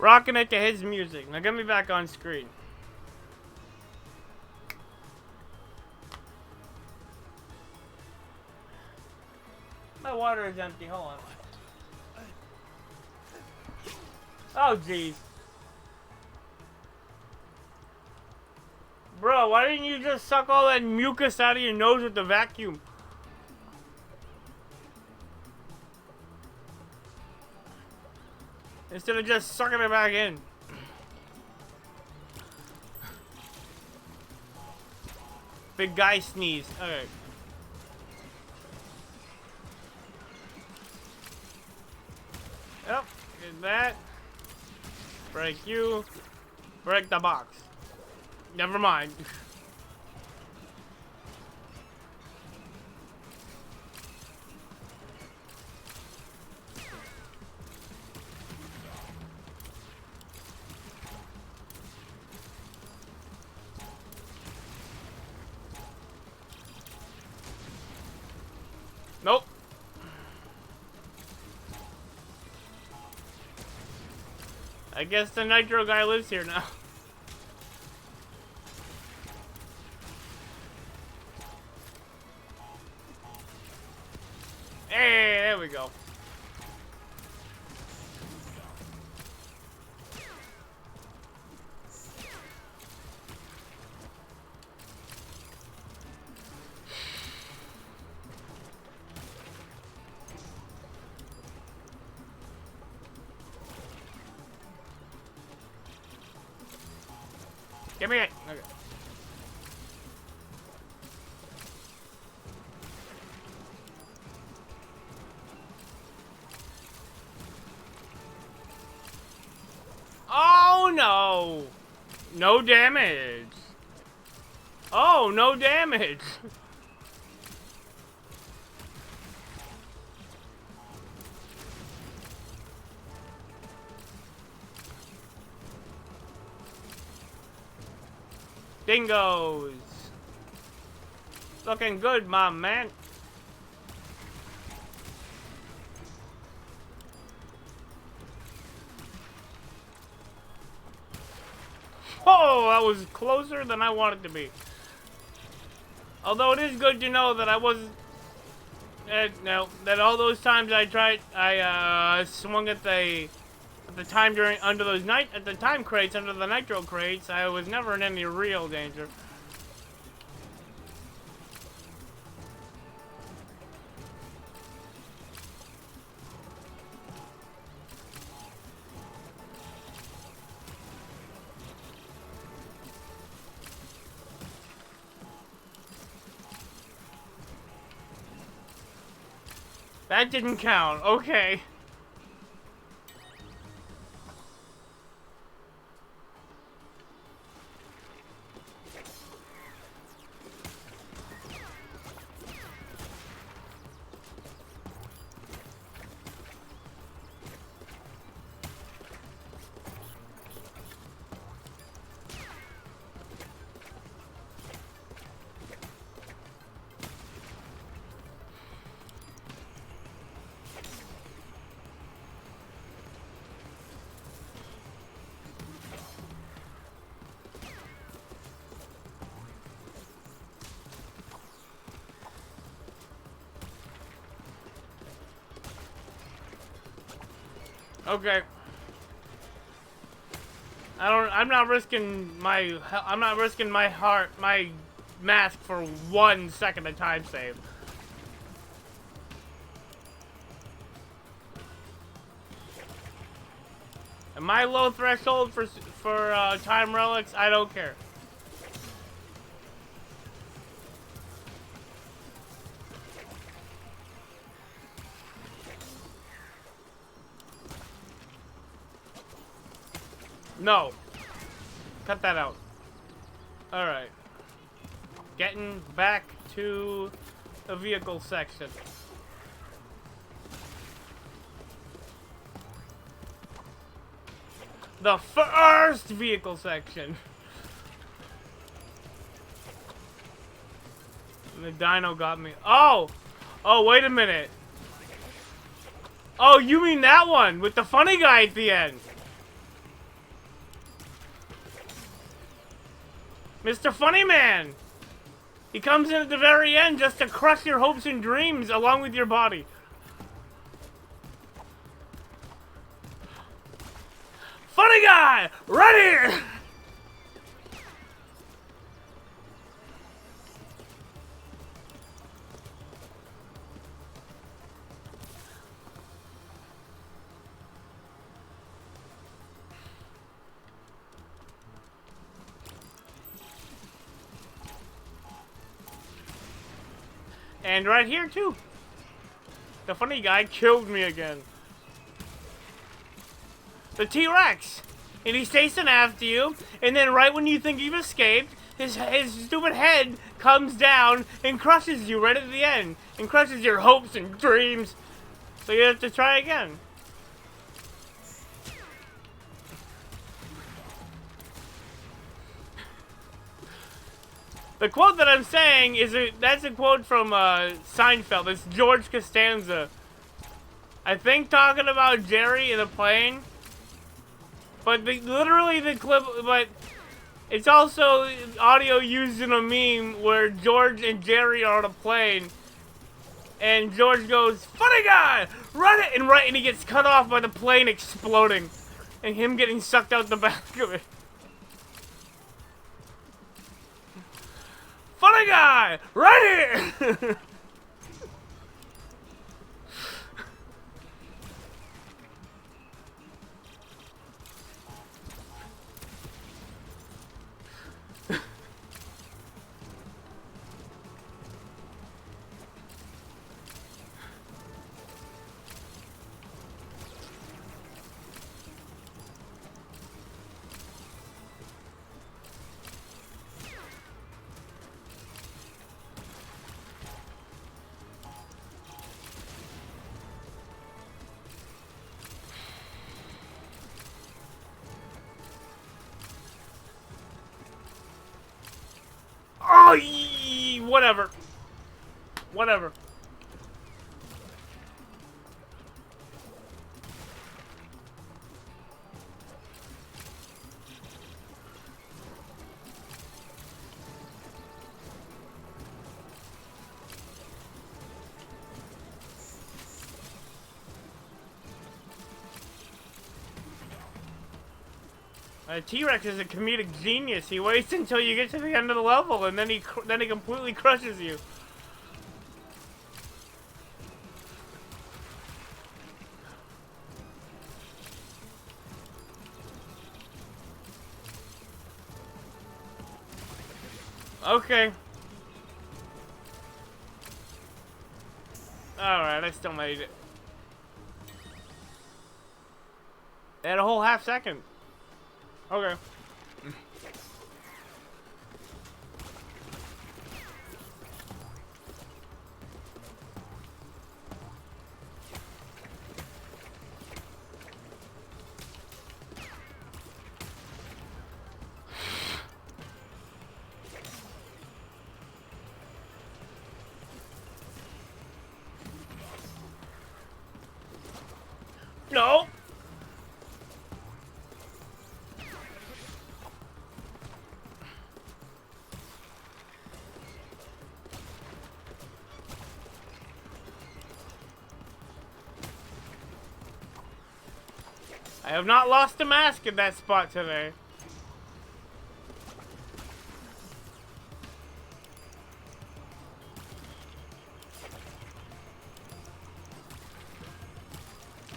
Rocking it to his music. Now get me back on screen. My water is empty. Hold on. Oh, jeez. Bro, why didn't you just suck all that mucus out of your nose with the vacuum? Instead of just sucking it back in. Big guy sneeze. Okay. Yep, get that. Break you. Break the box. Never mind. Nope. I guess the nitro guy lives here now. Hey, there we go. Give me it. Okay. Oh no! No damage. Oh, no damage. Dingoes. Looking good, my man. Oh, that was closer than I wanted to be. Although it is good to know that I wasn't... no, that all those times I tried, I swung at the time during under those time crates, under the nitro crates, I was never in any real danger. That didn't count. Okay. Okay. I'm not risking my my mask for 1 second of time save. Am I low threshold for time relics? I don't care. No. Cut that out. Alright. Getting back to the vehicle section. The first vehicle section. The dino got me. Oh! Oh, wait a minute. Oh, you mean that one with the funny guy at the end? Mr. Funny Man! He comes in at the very end just to crush your hopes and dreams along with your body. Funny guy! Right here! And right here too. The funny guy killed me again. The T-Rex! And he's chasing after you, and then right when you think you've escaped, his stupid head comes down and crushes you right at the end. And crushes your hopes and dreams. So you have to try again. The quote that I'm saying is that's a quote from Seinfeld. It's George Costanza. I think talking about Jerry in a plane. But literally the clip, but it's also audio used in a meme where George and Jerry are on a plane. And George goes, "Funny guy, run it!" And he gets cut off by the plane exploding. And him getting sucked out the back of it. Funny guy, right here! Oh, whatever. Whatever. T-Rex is a comedic genius. He waits until you get to the end of the level, and then he completely crushes you. Okay. Alright, I still made it. They had a whole half second. Okay. No. I have not lost a mask in that spot today.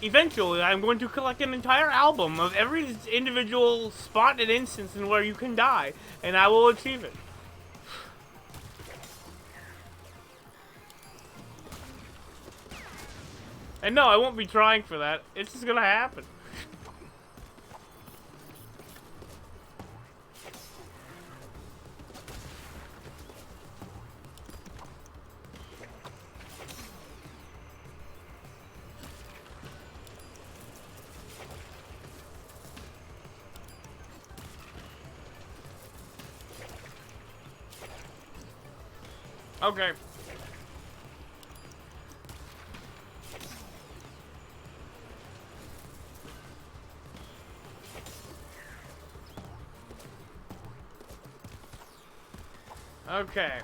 Eventually, I'm going to collect an entire album of every individual spot and instance in where you can die, and I will achieve it. And no, I won't be trying for that. It's just gonna happen. Okay. Okay.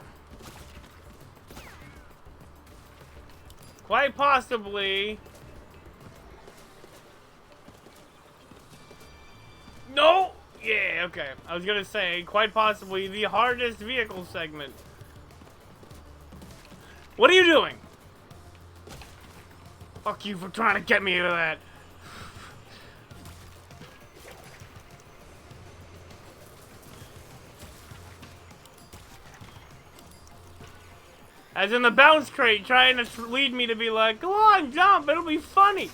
Quite possibly. No! Yeah, okay. I was gonna say, quite possibly the hardest vehicle segment. What are you doing? Fuck you for trying to get me to that. As in the bounce crate, trying to lead me to be like, go on, jump, it'll be funny.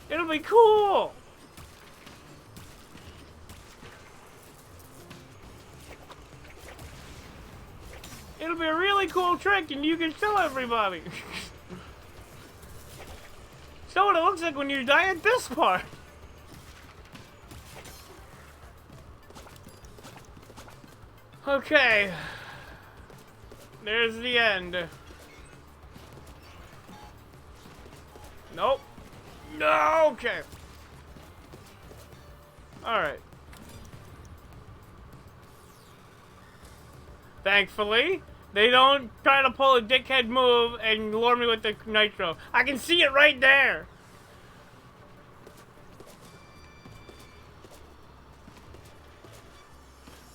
It'll be cool. It'll be a really cool trick and you can show everybody. Show what it looks like when you die at this part. Okay. There's the end. Nope. No, okay. Alright. Thankfully, they don't try to pull a dickhead move and lure me with the nitro. I can see it right there.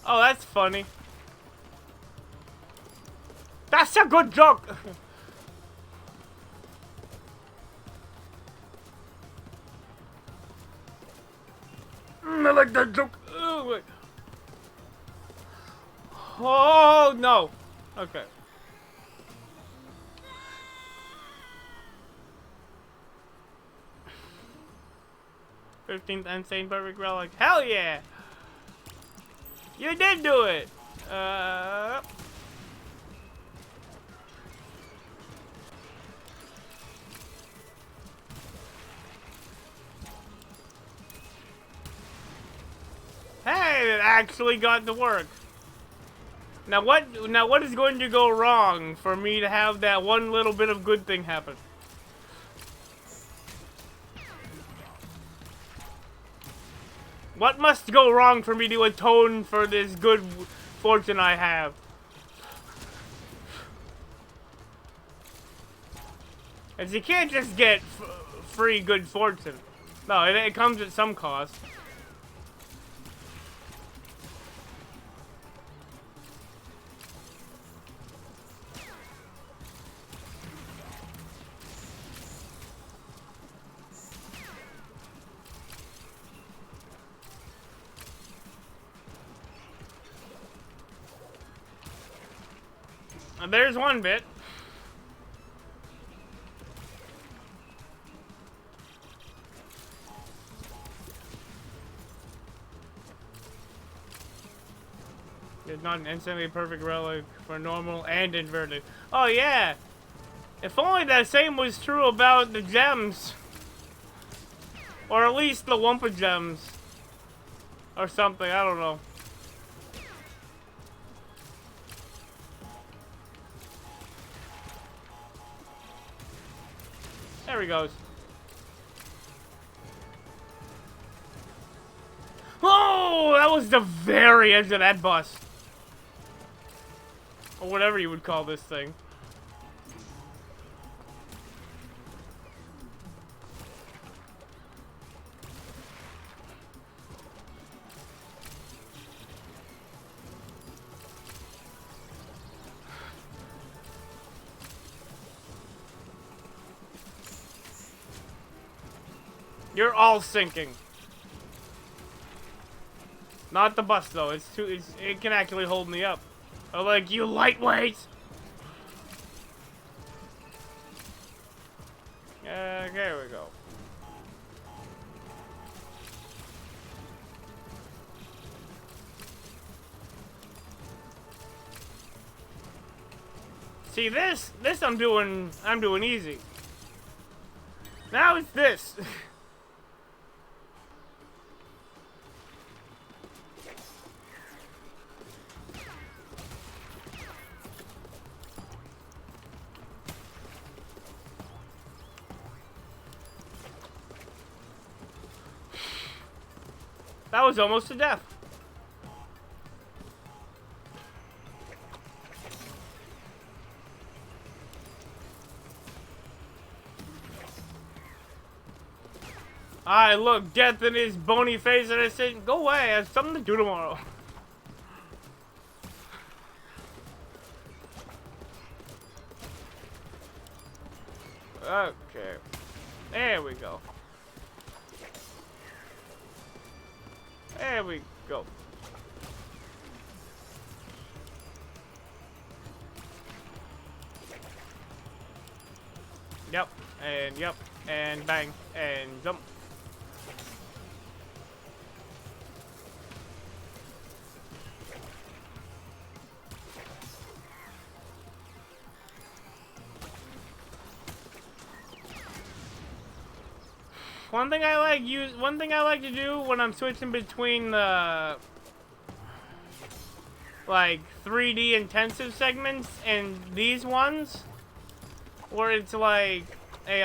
Oh, that's funny. That's a good joke. I like that joke. Oh, wait. Oh, no. Okay. '15th Insane Perfect Relic. Hell yeah. You did do it. Hey, it actually got to work. Now what is going to go wrong for me to have that one little bit of good thing happen? What must go wrong for me to atone for this good fortune I have? As you can't just get free good fortune. No, it comes at some cost. There's one bit. It's not an instantly perfect relic for normal and inverted. Oh yeah! If only that same was true about the gems. Or at least the Wumpa gems. Or something, I don't know. There he goes. Oh, that was the very edge of that bus. Or whatever you would call this thing. You're all sinking. Not the bus though. It can actually hold me up. Oh, like you lightweight. There we go. See this I'm doing easy. Now it's this. That was almost to death. I look death in his bony face and I say, go away, I have something to do tomorrow. Okay. There we go. There we go. Yep, and bang, and jump. One thing I like to do when I'm switching between the like 3D intensive segments and these ones, where it's like a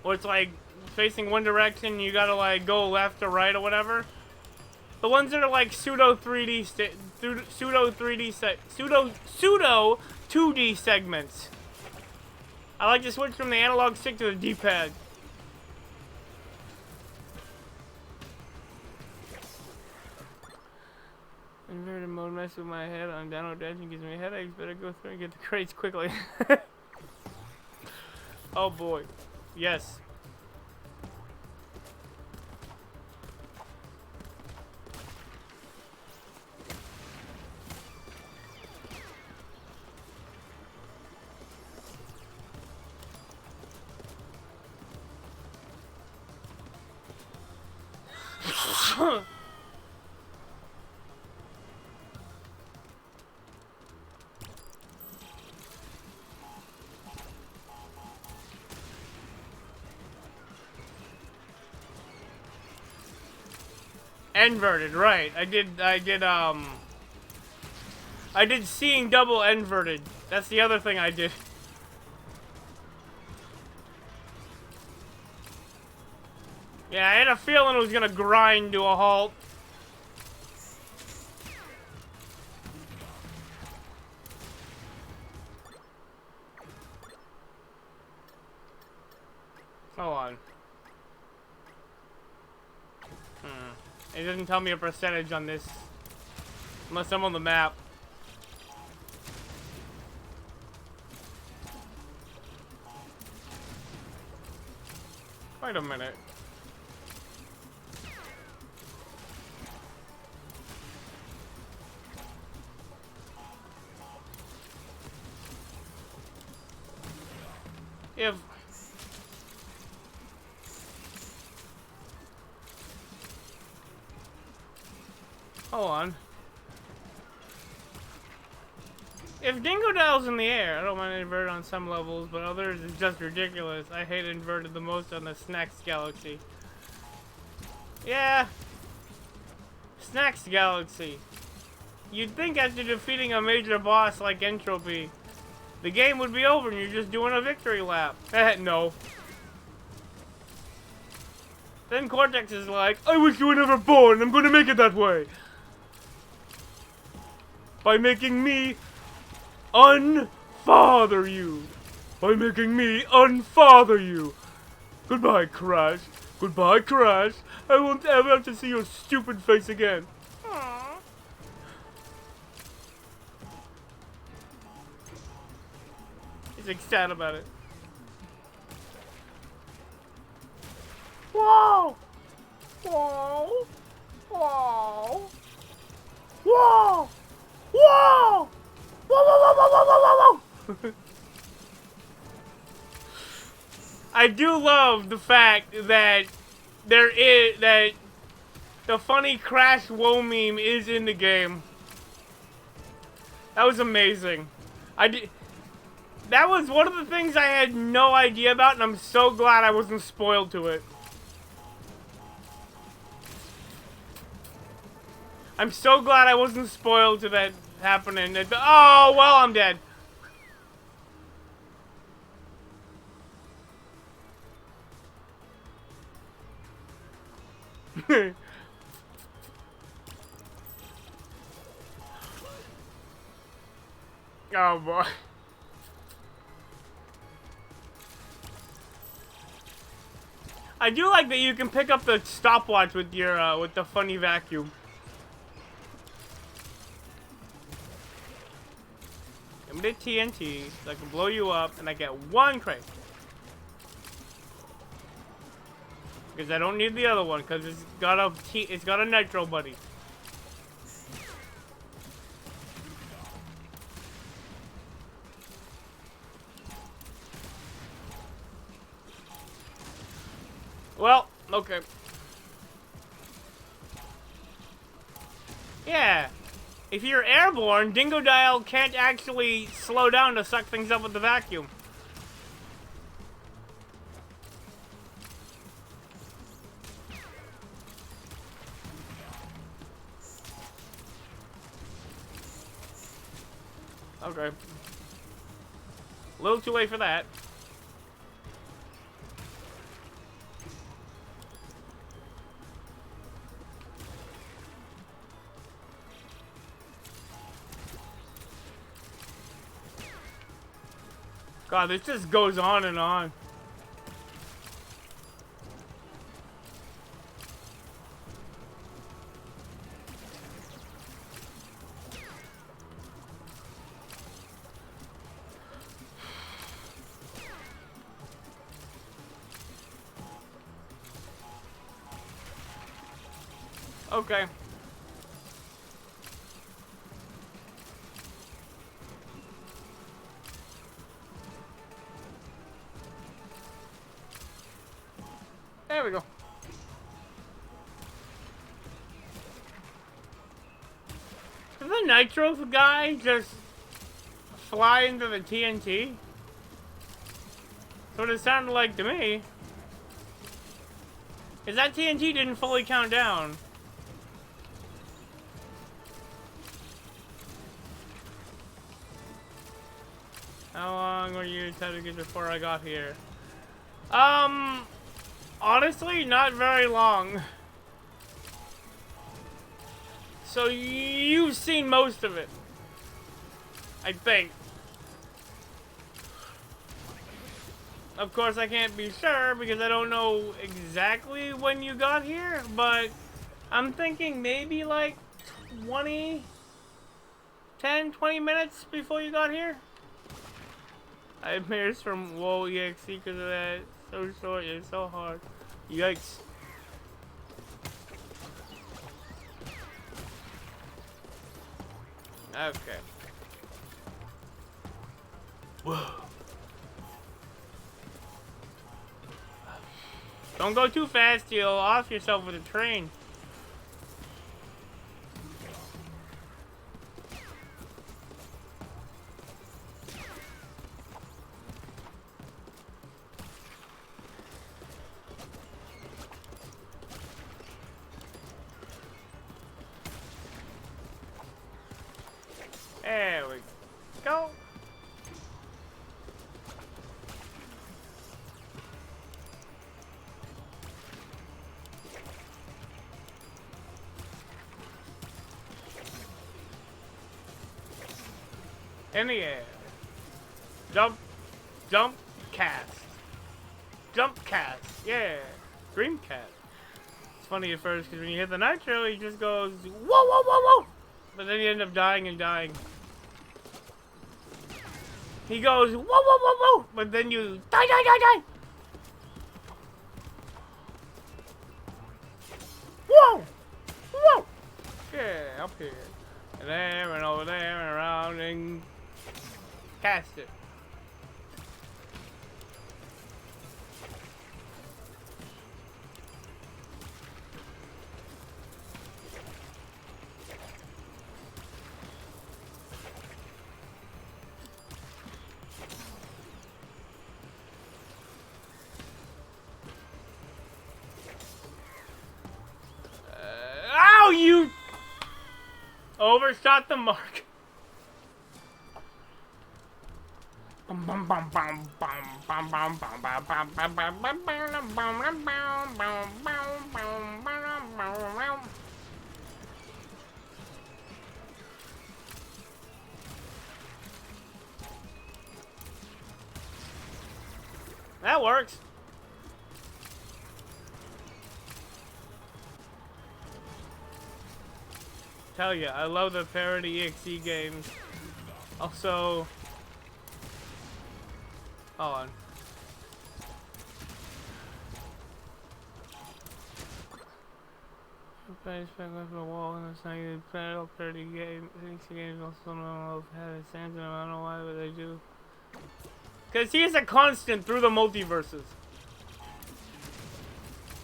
where it's like facing one direction, you gotta like go left or right or whatever. The ones that are like pseudo 2D segments. I like to switch from the analog stick to the D-pad. Inverted mode messes with my head on downward dashing, gives me headaches. Better go through and get the crates quickly. Oh boy. Yes. Inverted, right. I did seeing double inverted. That's the other thing I did. Yeah, I had a feeling it was gonna grind to a halt. Hold on. It doesn't tell me a percentage on this. Unless I'm on the map. Wait a minute. If... Hold on. If Dingo Dial's in the air, I don't mind inverted on some levels, but others is just ridiculous. I hate inverted the most on the Snacks Galaxy. Yeah. Snacks Galaxy. You'd think after defeating a major boss like Entropy, the game would be over and you're just doing a victory lap. No. Then Cortex is like, I wish you were never born, I'm gonna make it that way. By making me unfather you. By making me unfather you. Goodbye, Crash. Goodbye, Crash. I won't ever have to see your stupid face again. Aww. He's ecstatic about it. Whoa! Whoa! Whoa! Whoa! Whoa! Whoa! Whoa! Whoa! Whoa! Whoa! Whoa! Whoa! I do love the fact that that the funny Crash Woe meme is in the game. That was amazing. That was one of the things I had no idea about, and I'm so glad I wasn't spoiled to it. I'm so glad I wasn't spoiled to that happening. Oh, well, I'm dead. Oh, boy. I do like that you can pick up the stopwatch with your with the funny vacuum. Give me the TNT so I can blow you up, and I get 1 crate. Because I don't need the other one, because it's got a nitro buddy. Well, okay. Yeah. If you're airborne, Dingo Dial can't actually slow down to suck things up with the vacuum. Okay. A little too late for that. God, this just goes on and on. Okay. There we go. Did the nitro guy just fly into the TNT? That's what it sounded like to me. Because that TNT didn't fully count down. How long were you targeted before I got here? Honestly, not very long. So you've seen most of it, I think. Of course, I can't be sure because I don't know exactly when you got here, but I'm thinking maybe like 20 minutes before you got here. I missed from Whoa EXE because of that. So short, it's so hard. Yikes. Okay. Whoa. Don't go too fast, you'll off yourself with a train. There we go. In the air. Jump, jump, cast. Jump, cast. Yeah. Dream cast. It's funny at first because when you hit the nitro, he just goes, whoa, whoa, whoa, whoa. But then you end up dying and dying. He goes, whoa, whoa, whoa, whoa. But then you die, die, die, die. Whoa. Whoa. Yeah, up here. And there and over there and around and cast it. Ow, you overshot the mark. That works. Tell ya, I love the parody EXE games. Also, hold on. Plays back up the wall and it's not even parody game. EXE games also don't know if have a sense. I don't know why, but they do. Cause he is a constant through the multiverses.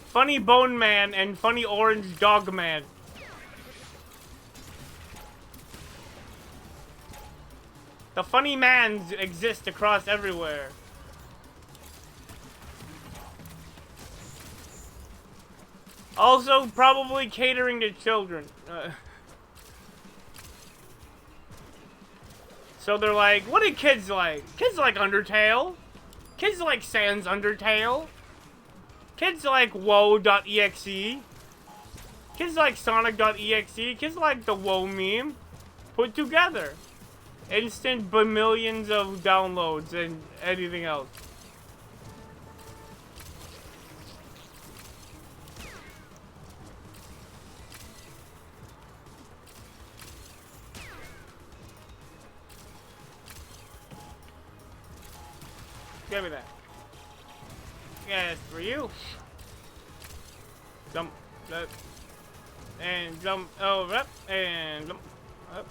Funny Bone Man and Funny Orange Dog Man. The funny mans exist across everywhere. Also, probably catering to children. So they're like, what do kids like? Kids like Undertale. Kids like Sans Undertale. Kids like Woe.exe. Kids like Sonic.exe. Kids like the Woe meme. Put together. Instant bamillions of downloads and anything else. Give me that. Yeah, it's for you. Jump, up, and jump over, up, and jump, up,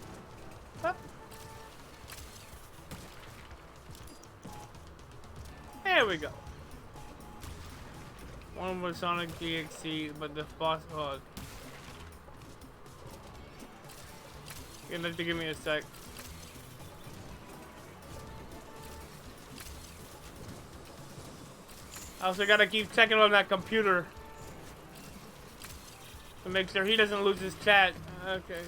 up. There we go. One was Sonic DXC, but the boss was. You're gonna have to give me a sec. I also gotta keep checking on that computer to make sure he doesn't lose his chat. Okay.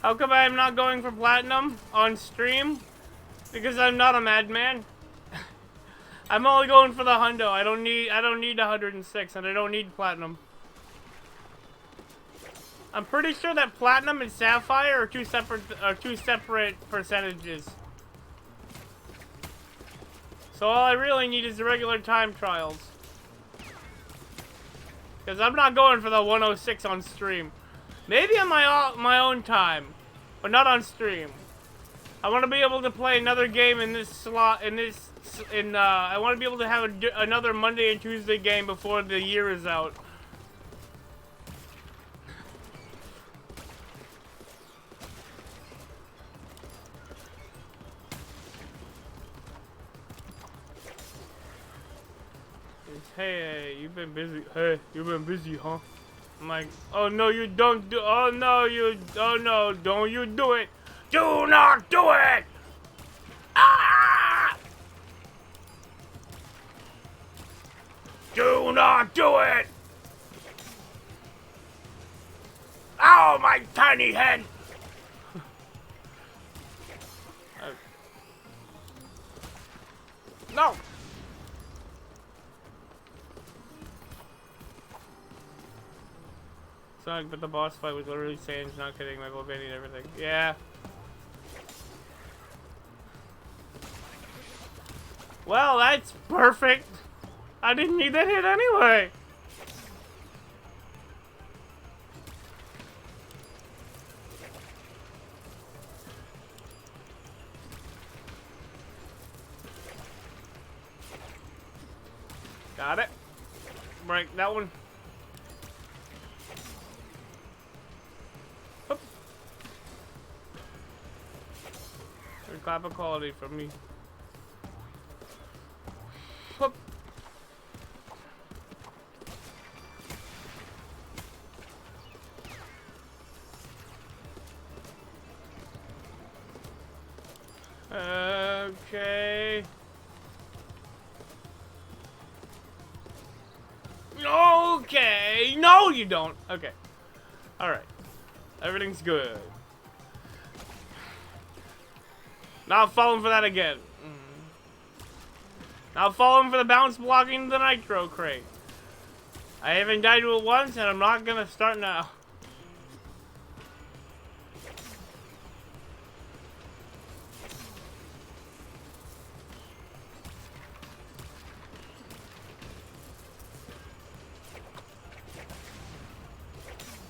How come I'm not going for platinum on stream? Because I'm not a madman. I'm only going for the hundo. I don't need 106 and I don't need platinum. I'm pretty sure that platinum and sapphire are two separate percentages. So all I really need is the regular time trials. Because I'm not going for the 106 on stream. Maybe on my own time, but not on stream. I want to be able to play another game in this slot. I want to be able to have another Monday and Tuesday game before the year is out. Hey, you've been busy. Hey, you've been busy, huh? I'm like, oh no, you don't do. Oh no, don't you do it. Do not do it! Ah! Do not do it! Ow, my tiny head! No! Sorry, but the boss fight was literally Sans, not kidding, my Volvani and everything. Yeah. Well, that's perfect. I didn't need that hit anyway. Got it. Break that one. Oop. Good clap of quality from me. Whoop. Okay. Okay. No, you don't. Okay. All right. Everything's good. Not falling for that again. Not falling for the bounce blocking the nitro crate. I haven't died to it once, and I'm not gonna start now.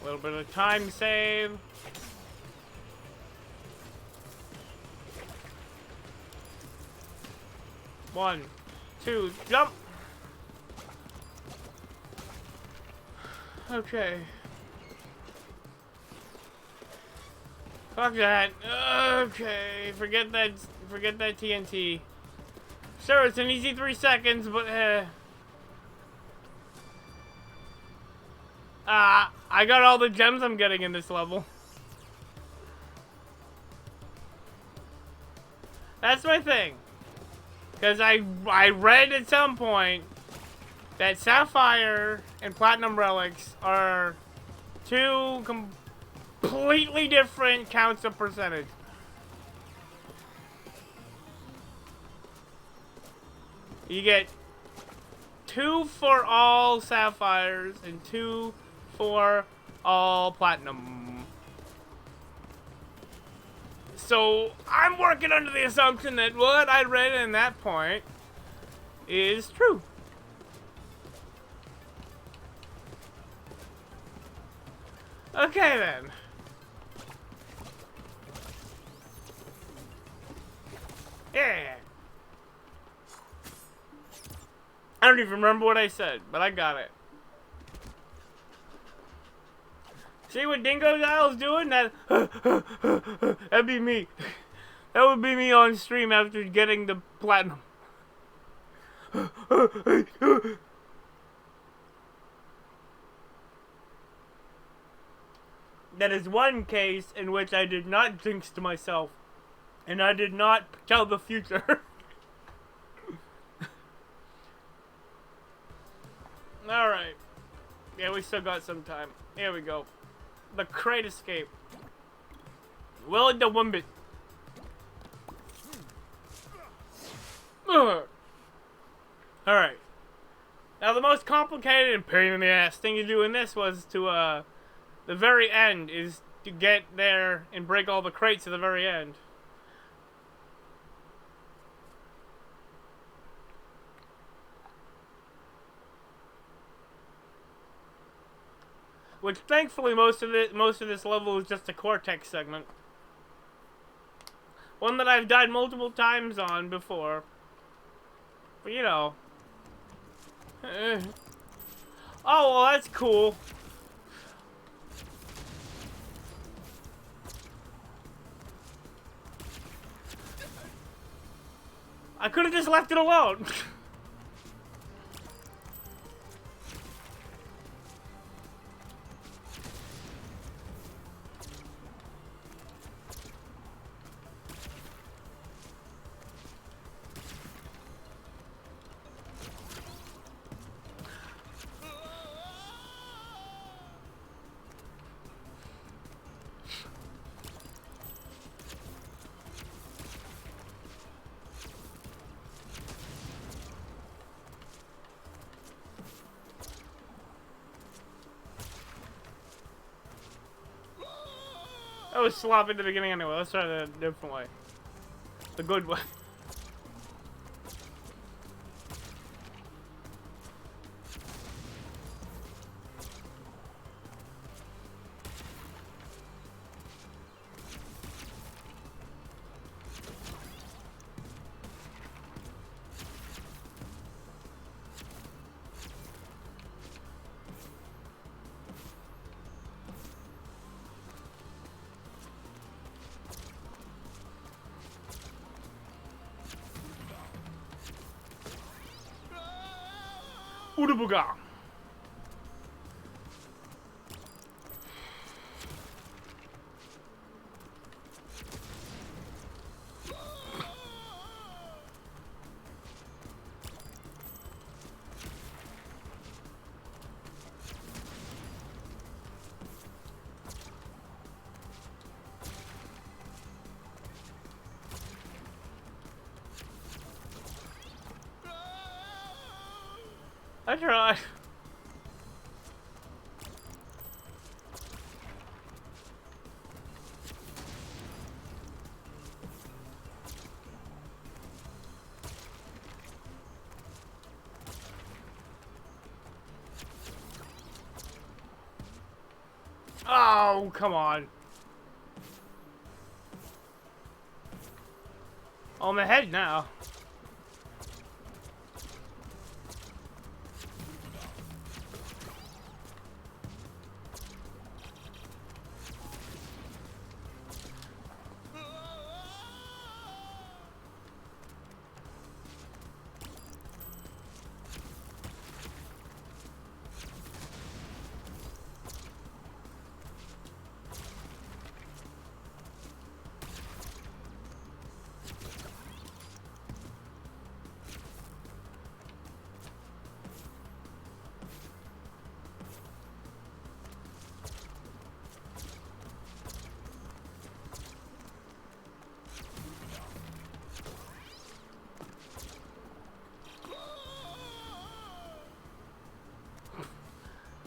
A little bit of time save. One, two, jump! Okay. Fuck that. Okay, forget that TNT. Sure, it's an easy 3 seconds, but I got all the gems I'm getting in this level. That's my thing. Because I read at some point that Sapphire and Platinum Relics are two completely different counts of percentage. You get 2 for all Sapphires and 2 for all Platinum. So I'm working under the assumption that what I read in that point is true. Okay then. Yeah. I don't even remember what I said, but I got it. See what Dingo Dial's doing? That'd be me. That would be me on stream after getting the platinum. That is one case in which I did not jinx to myself. And I did not tell the future. Alright. Yeah, we still got some time. Here we go. The crate escape. Will the Wimbit. Alright. Now the most complicated and pain in the ass thing to do in this was to, the very end is to get there and break all the crates at the very end. Which thankfully most of this level is just a Cortex segment. One that I've died multiple times on before. But you know. Oh well, that's cool. I could have just left it alone. That was sloppy at the beginning anyway. Let's try it a different way. The good way. Udabuga. I tried. Oh, come on. On my head now.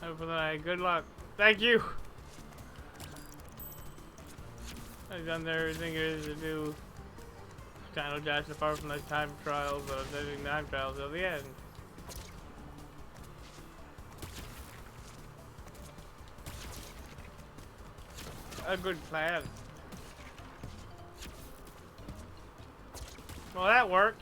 Hopefully, good luck. Thank you. I've done everything there is to do. Untitled Chapter apart from the time trials, but I'm saving time trials till the end. A good plan. Well, that worked.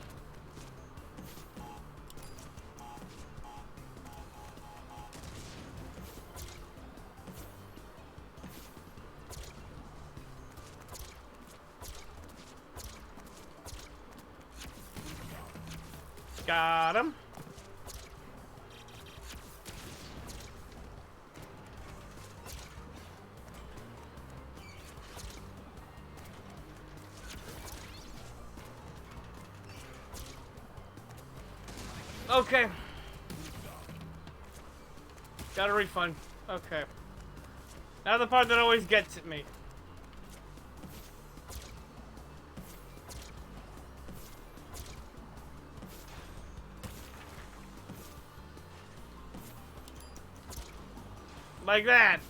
Got him. Okay. Got a refund. Okay. Now the part that always gets at me. Like that.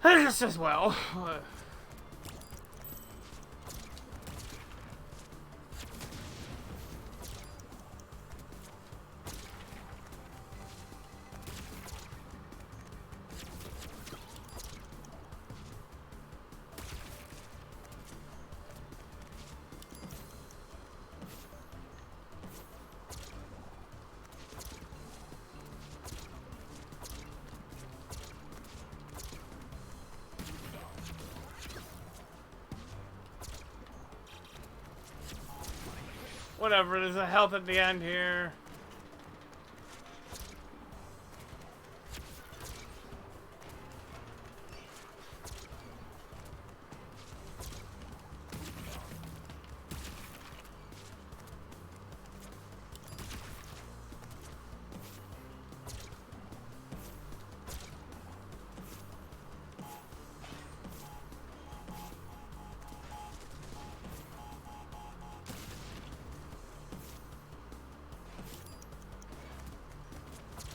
Just as well. Whatever, there's a health at the end here.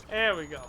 There we go.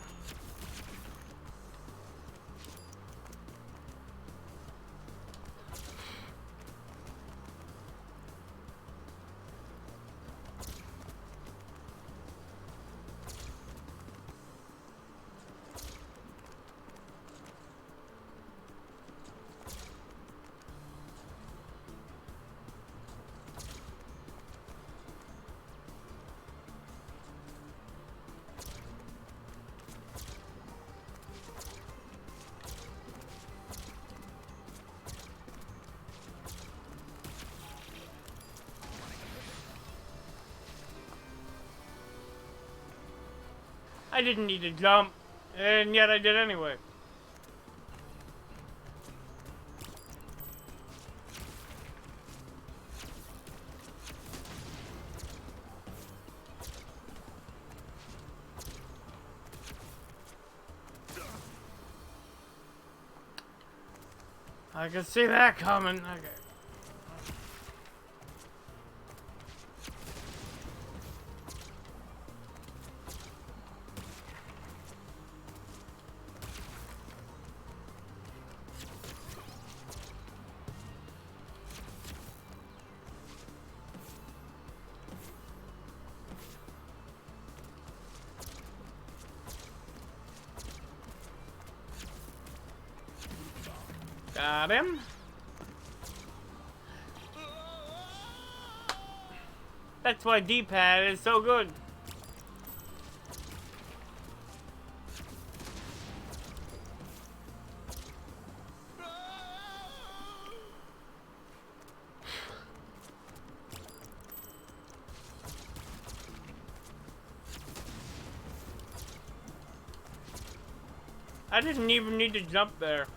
I didn't need to jump, and yet I did anyway. I could see that coming. Okay. Got him. That's why D-pad is so good. I didn't even need to jump there.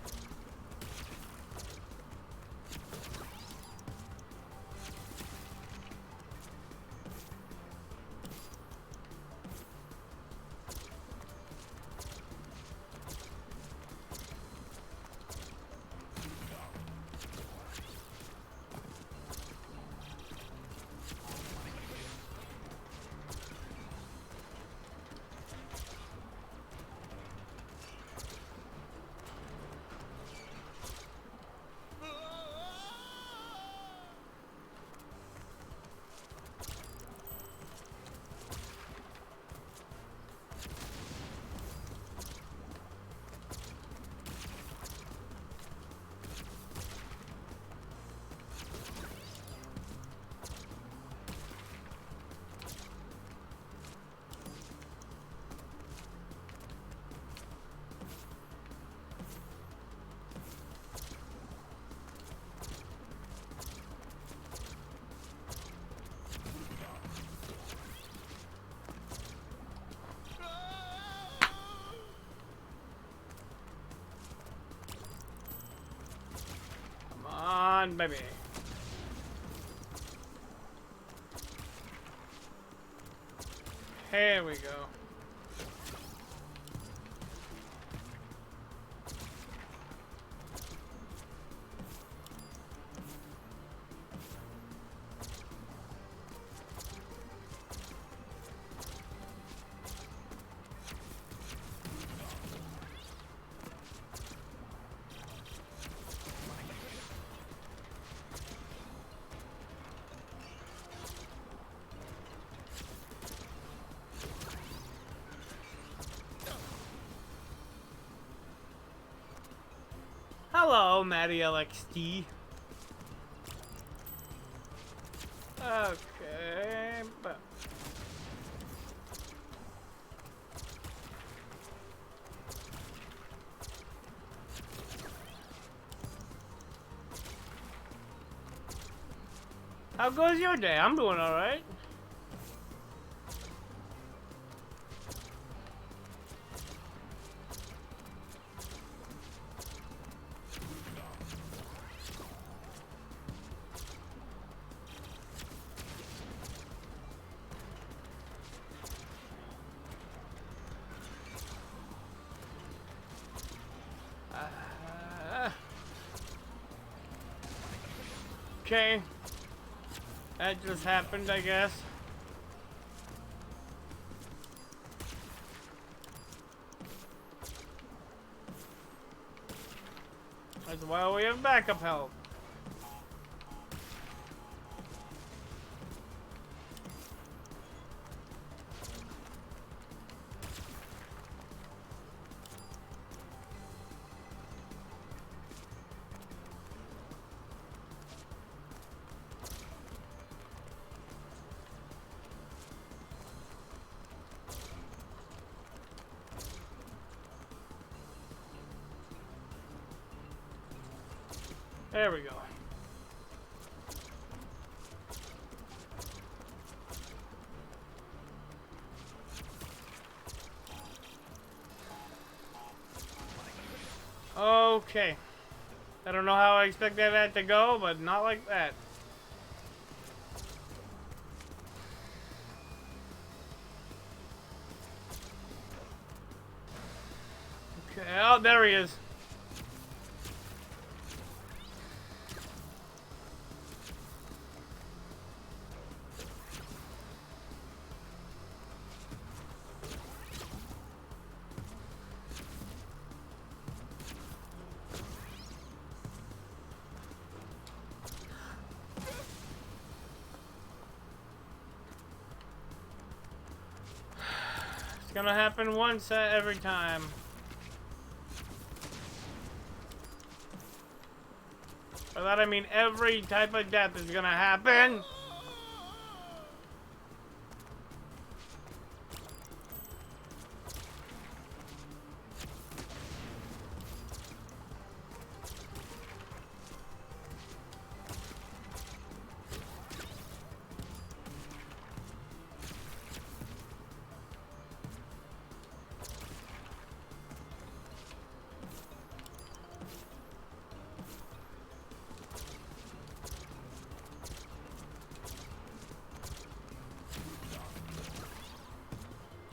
Come on, baby. Here we go. Hello, Maddie LXT. Okay, but how goes your day? I'm doing all right. Okay. That just happened, I guess. That's why we have backup help. There we go. Okay. I don't know how I expected that to go, but not like that. Okay, oh, there he is. It's gonna happen once every time. By that I mean every type of death is gonna happen.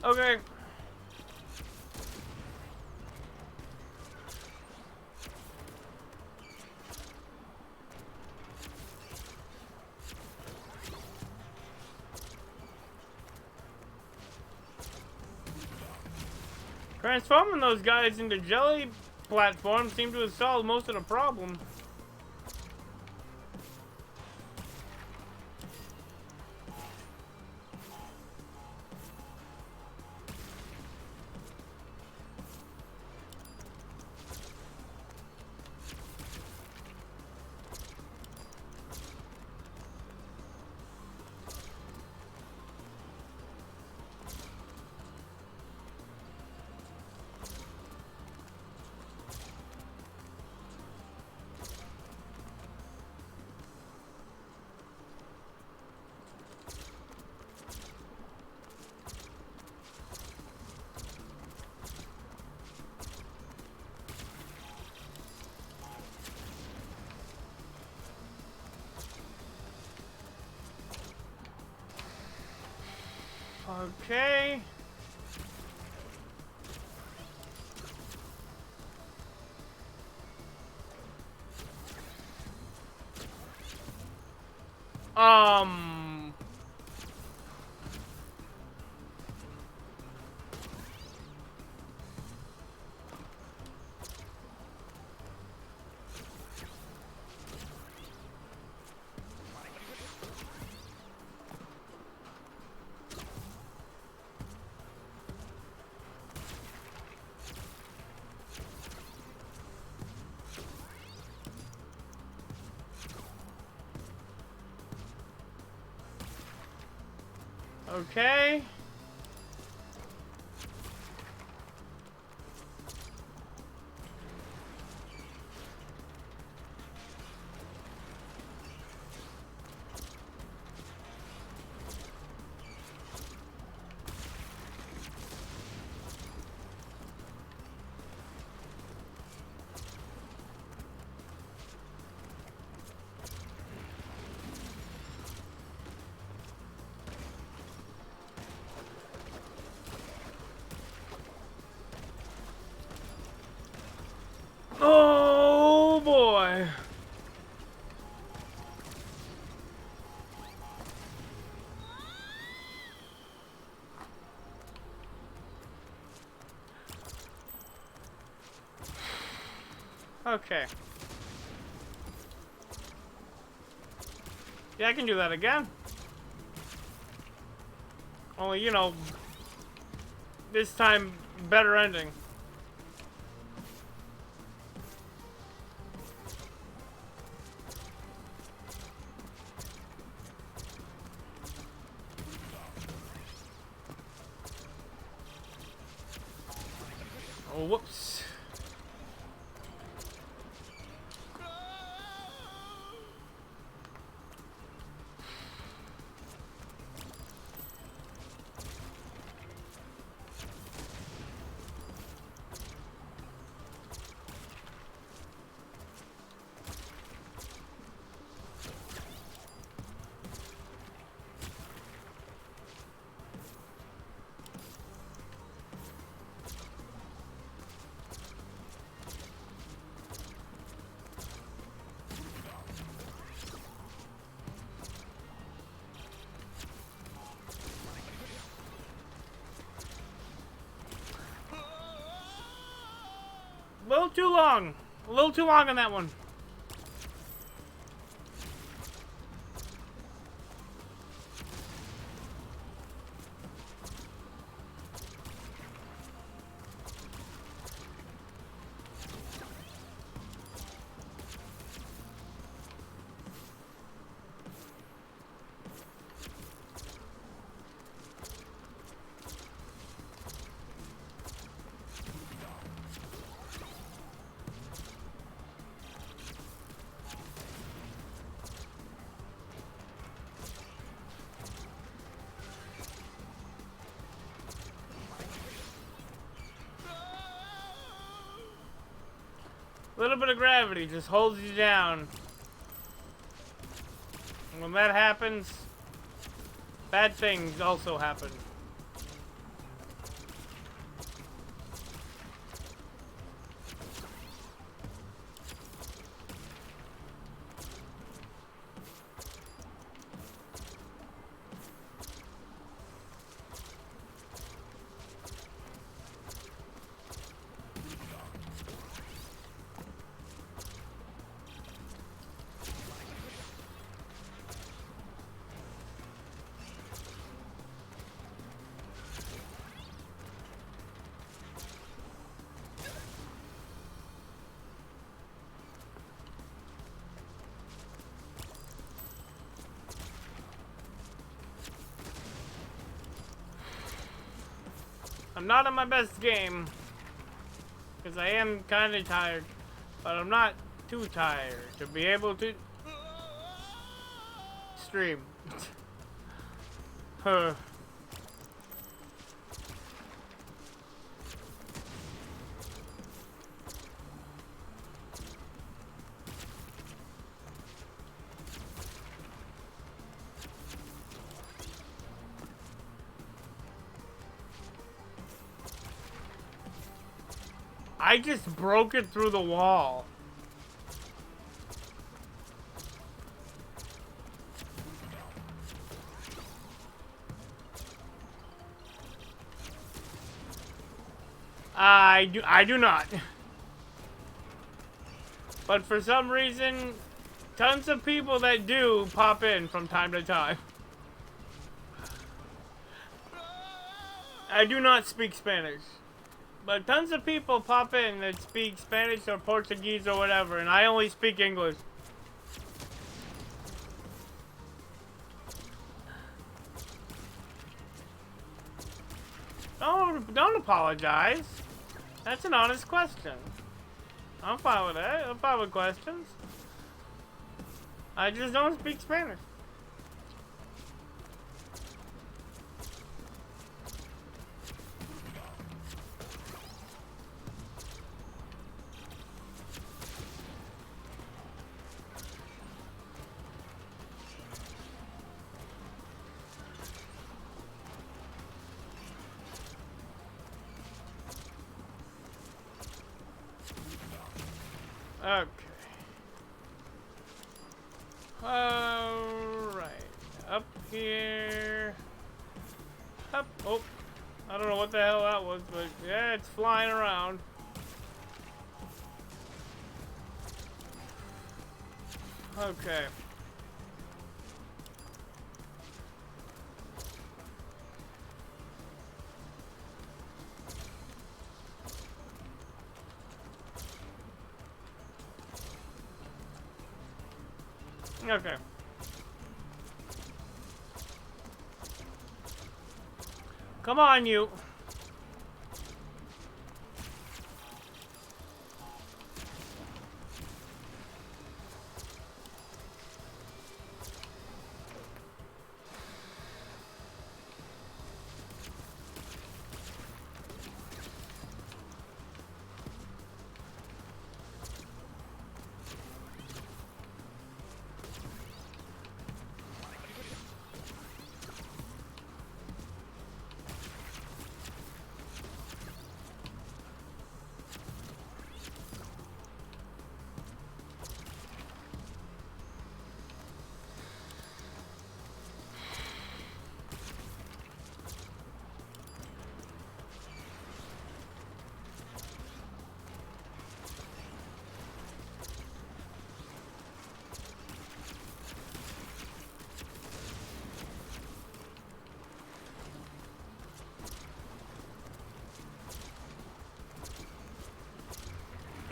Okay. Transforming those guys into jelly platforms seem to have solved most of the problem. Okay. Um. Okay. Oh boy. Okay. Yeah, I can do that again. Only, you know, this time better ending. Oh, whoops. A little too long. A little too long on that one. little bit of gravity just holds you down. And when that happens, bad things also happen. I'm not on my best game, because I am kind of tired, but I'm not too tired to be able to stream. Huh. I just broke it through the wall. I do not. But for some reason, tons of people that do pop in from time to time. I do not speak Spanish. But tons of people pop in that speak Spanish or Portuguese or whatever, and I only speak English. Don't apologize. That's an honest question. I'm fine with that. I'm fine with questions. I just don't speak Spanish. Okay. Alright. Up here. Up. Oh. I don't know what the hell that was, but yeah, it's flying around. Okay. Okay. Come on, you.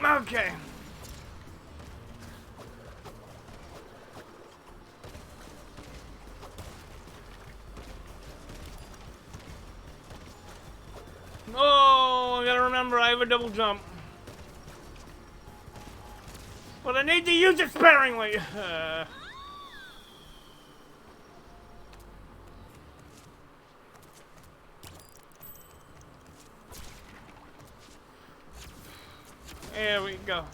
Okay. Oh, I gotta remember I have a double jump. But I need to use it sparingly. There we go.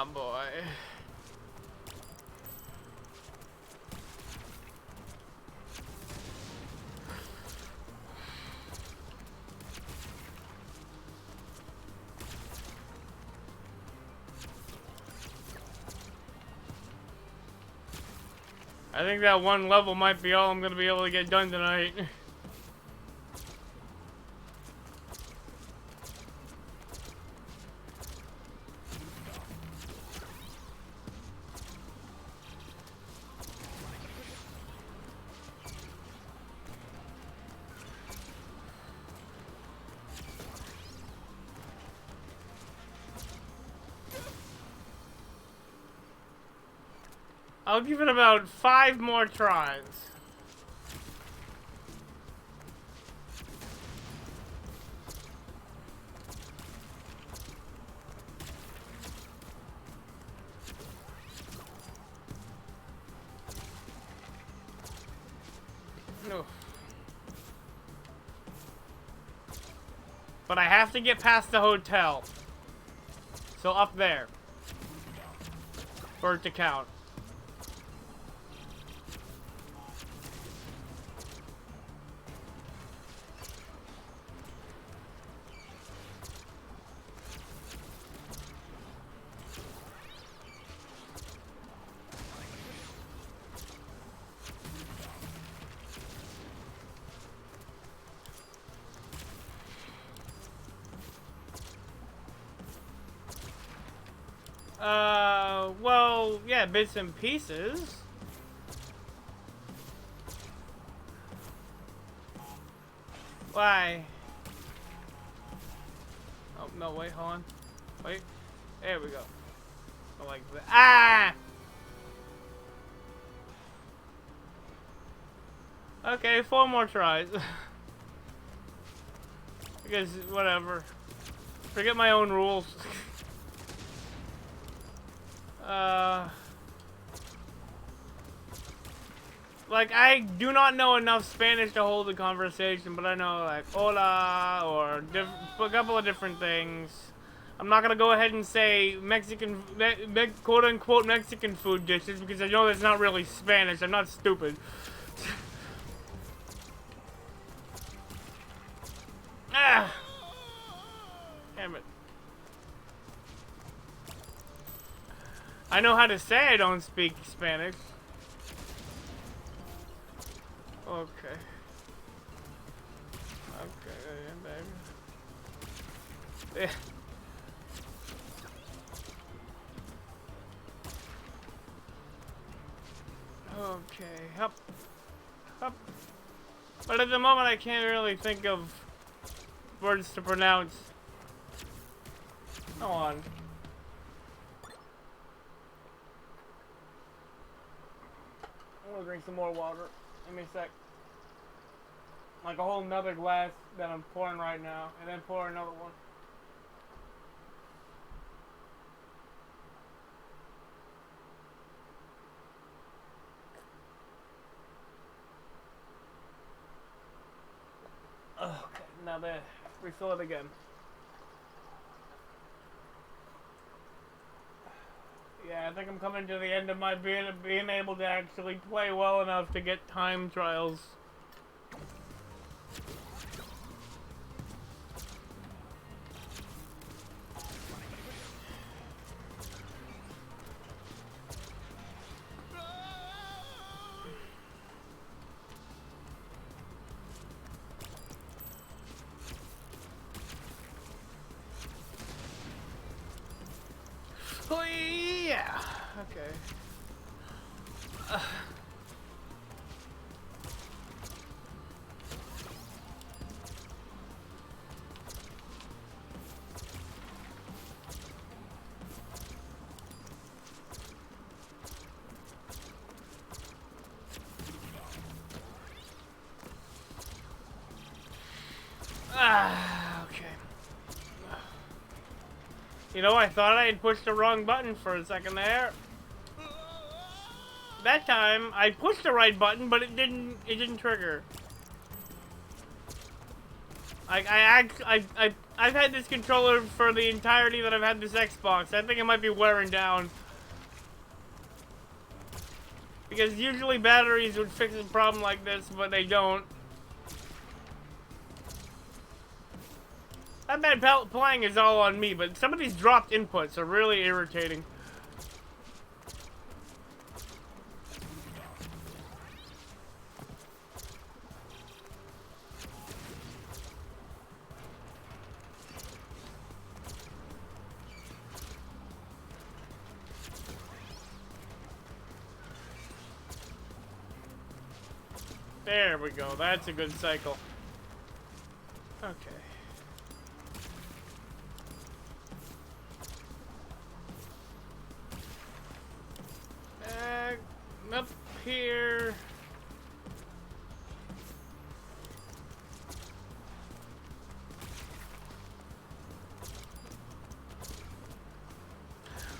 Oh boy. I think that one level might be all I'm gonna be able to get done tonight. I'll give it about 5 more tries. No. But I have to get past the hotel. So up there. For it to count. Well, yeah, bits and pieces. Why? Oh, no, wait, hold on. Wait. There we go. I like that. Ah! Okay, 4 more tries. Because, whatever. Forget my own rules. Like, I do not know enough Spanish to hold a conversation, but I know, like, hola, or a couple of different things. I'm not gonna go ahead and say Mexican, quote-unquote Mexican food dishes, because I know that's not really Spanish. I'm not stupid. Ah! Damn it. I know how to say I don't speak Spanish. Okay. Okay, baby. Okay, up. Up. But at the moment I can't really think of words to pronounce. Come on. I'm gonna drink some more water. Give me a sec. Like a whole nother glass that I'm pouring right now, and then pour another one. Okay, now there. Refill it again. Yeah, I think I'm coming to the end of my being able to actually play well enough to get time trials. Oh yeah. Okay. Okay. You know, I thought I had pushed the wrong button for a second there. That time, I pushed the right button, but it didn't trigger. I've had this controller for the entirety that I've had this Xbox. I think it might be wearing down. Because usually batteries would fix a problem like this, but they don't. That bad playing is all on me, but some of these dropped inputs are really irritating. There we go. That's a good cycle. Okay. Up here.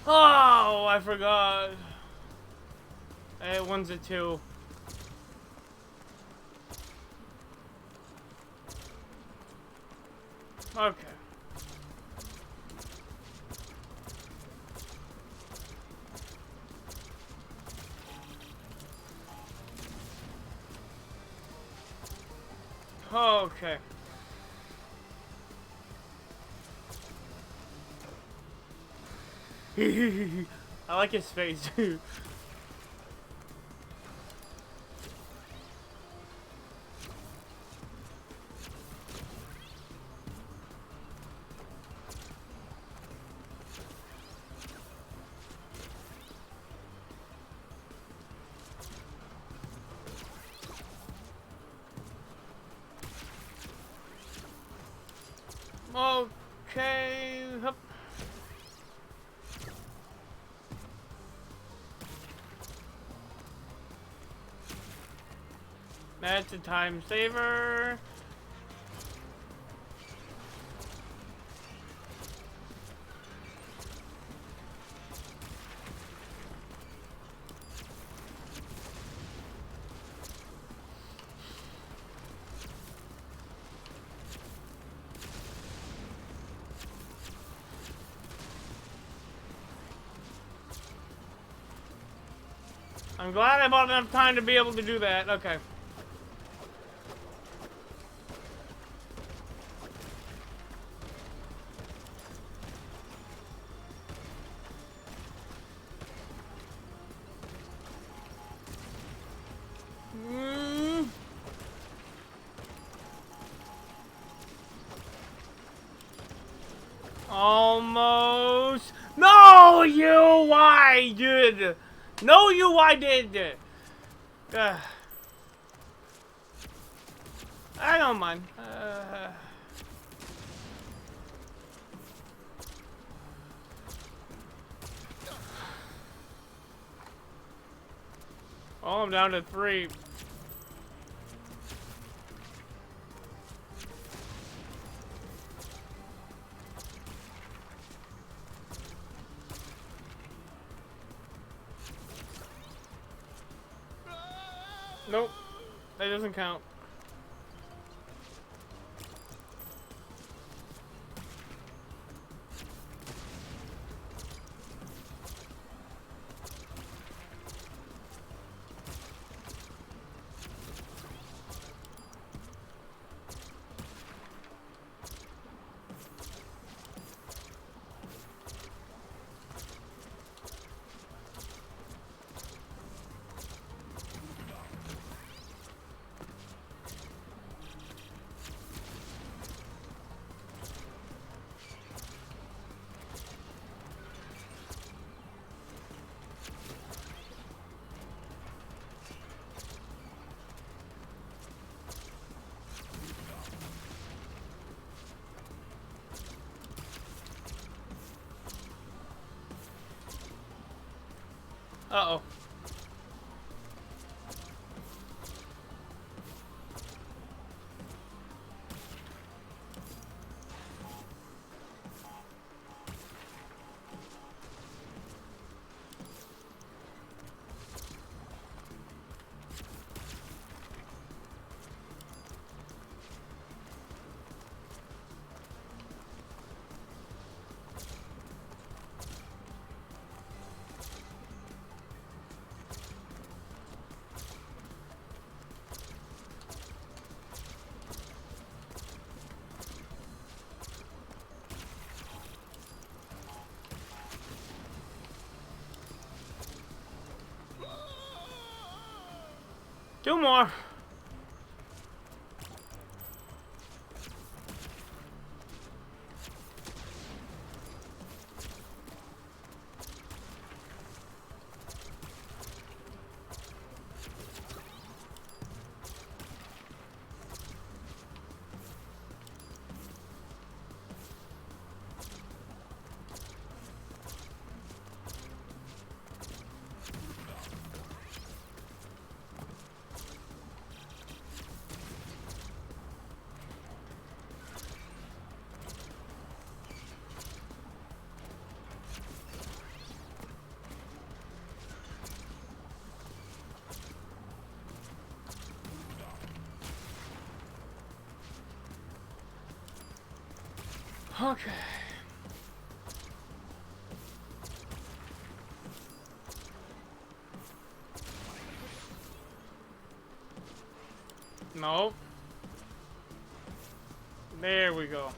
Oh, I forgot. One's a 2. Okay. Okay. I like his face too. Okay. Hup. That's a time saver. I'm glad I bought enough time to be able to do that. Okay. Almost. No, you I did. No, you I did. I don't mind. Oh, I'm down to 3. Nope, that doesn't count. Uh-oh. Two more. Okay. No. There we go.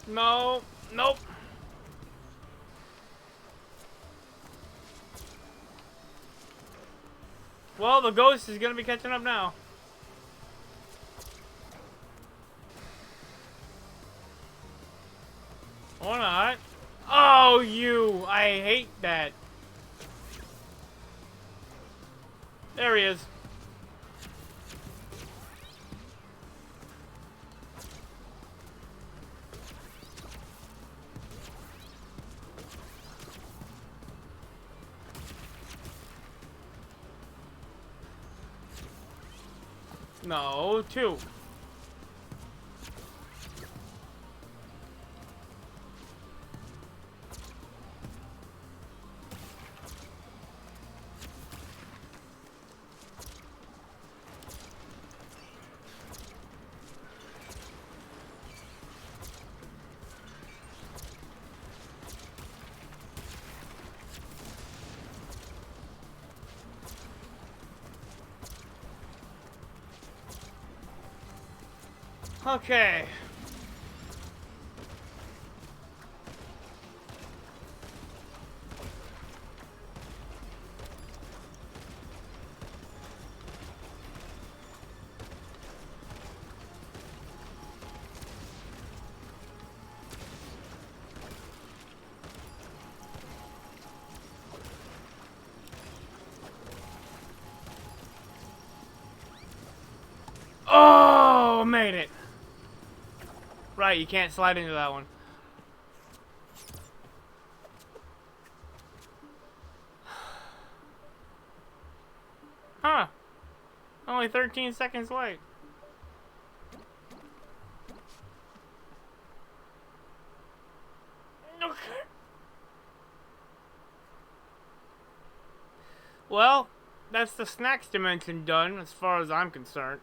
No. Nope. Well, the ghost is gonna be catching up now. Or not. Oh, you! I hate that. There he is. No, two. Okay. Oh, made it. Right, you can't slide into that one. Huh. Only 13 seconds late. Okay. Well, that's the snacks dimension done, as far as I'm concerned.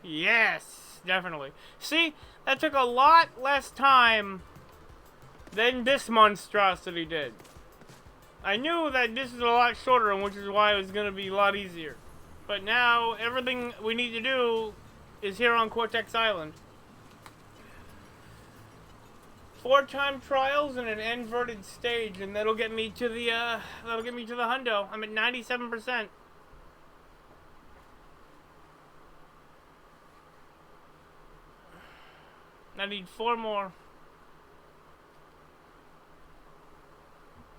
Yes, definitely. See, that took a lot less time than this monstrosity did. I knew that this is a lot shorter, which is why it was going to be a lot easier. But now, everything we need to do is here on Cortex Island. 4 time trials and an inverted stage, and that'll get me to the hundo. I'm at 97%. I need 4 more.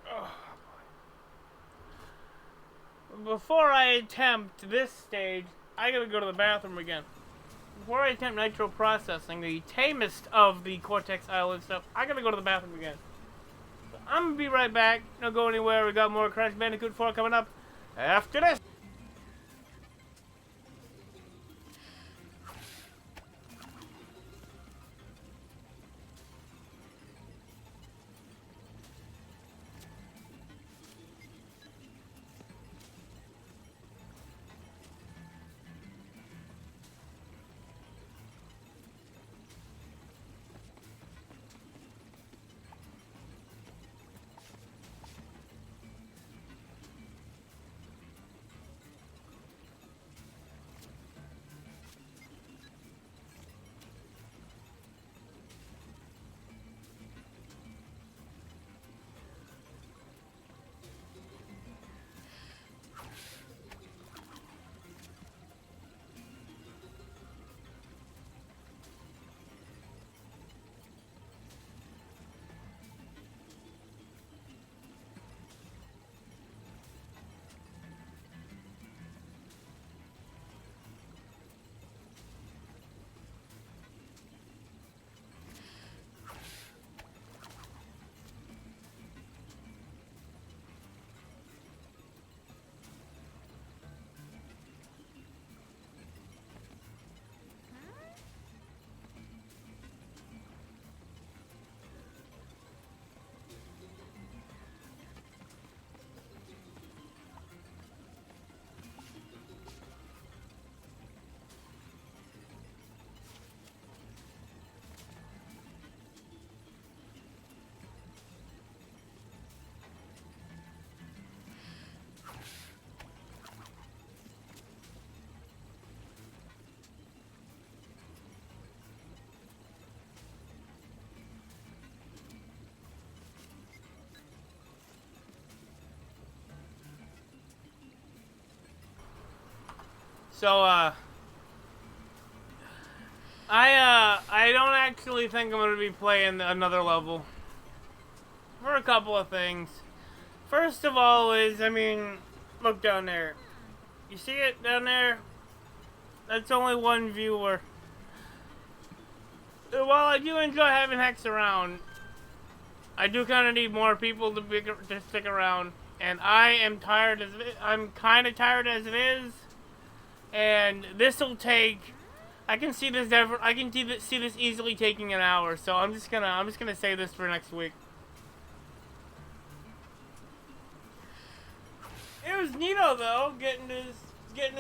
Oh, boy. Before I attempt this stage, I gotta go to the bathroom again. Before I attempt nitro processing, the tamest of the Cortex Island stuff, I gotta go to the bathroom again. So I'm gonna be right back. Don't go anywhere. We got more Crash Bandicoot 4 coming up after this. So, I don't actually think I'm gonna be playing another level. For a couple of things. First of all is, I mean, look down there. You see it down there? That's only one viewer. While I do enjoy having Hex around, I do kind of need more people to stick around. And I am tired as it, I'm kind of tired as it is. And this will take. I can see this. I can see this easily taking an hour. So I'm just gonna save this for next week. It was neato though, getting to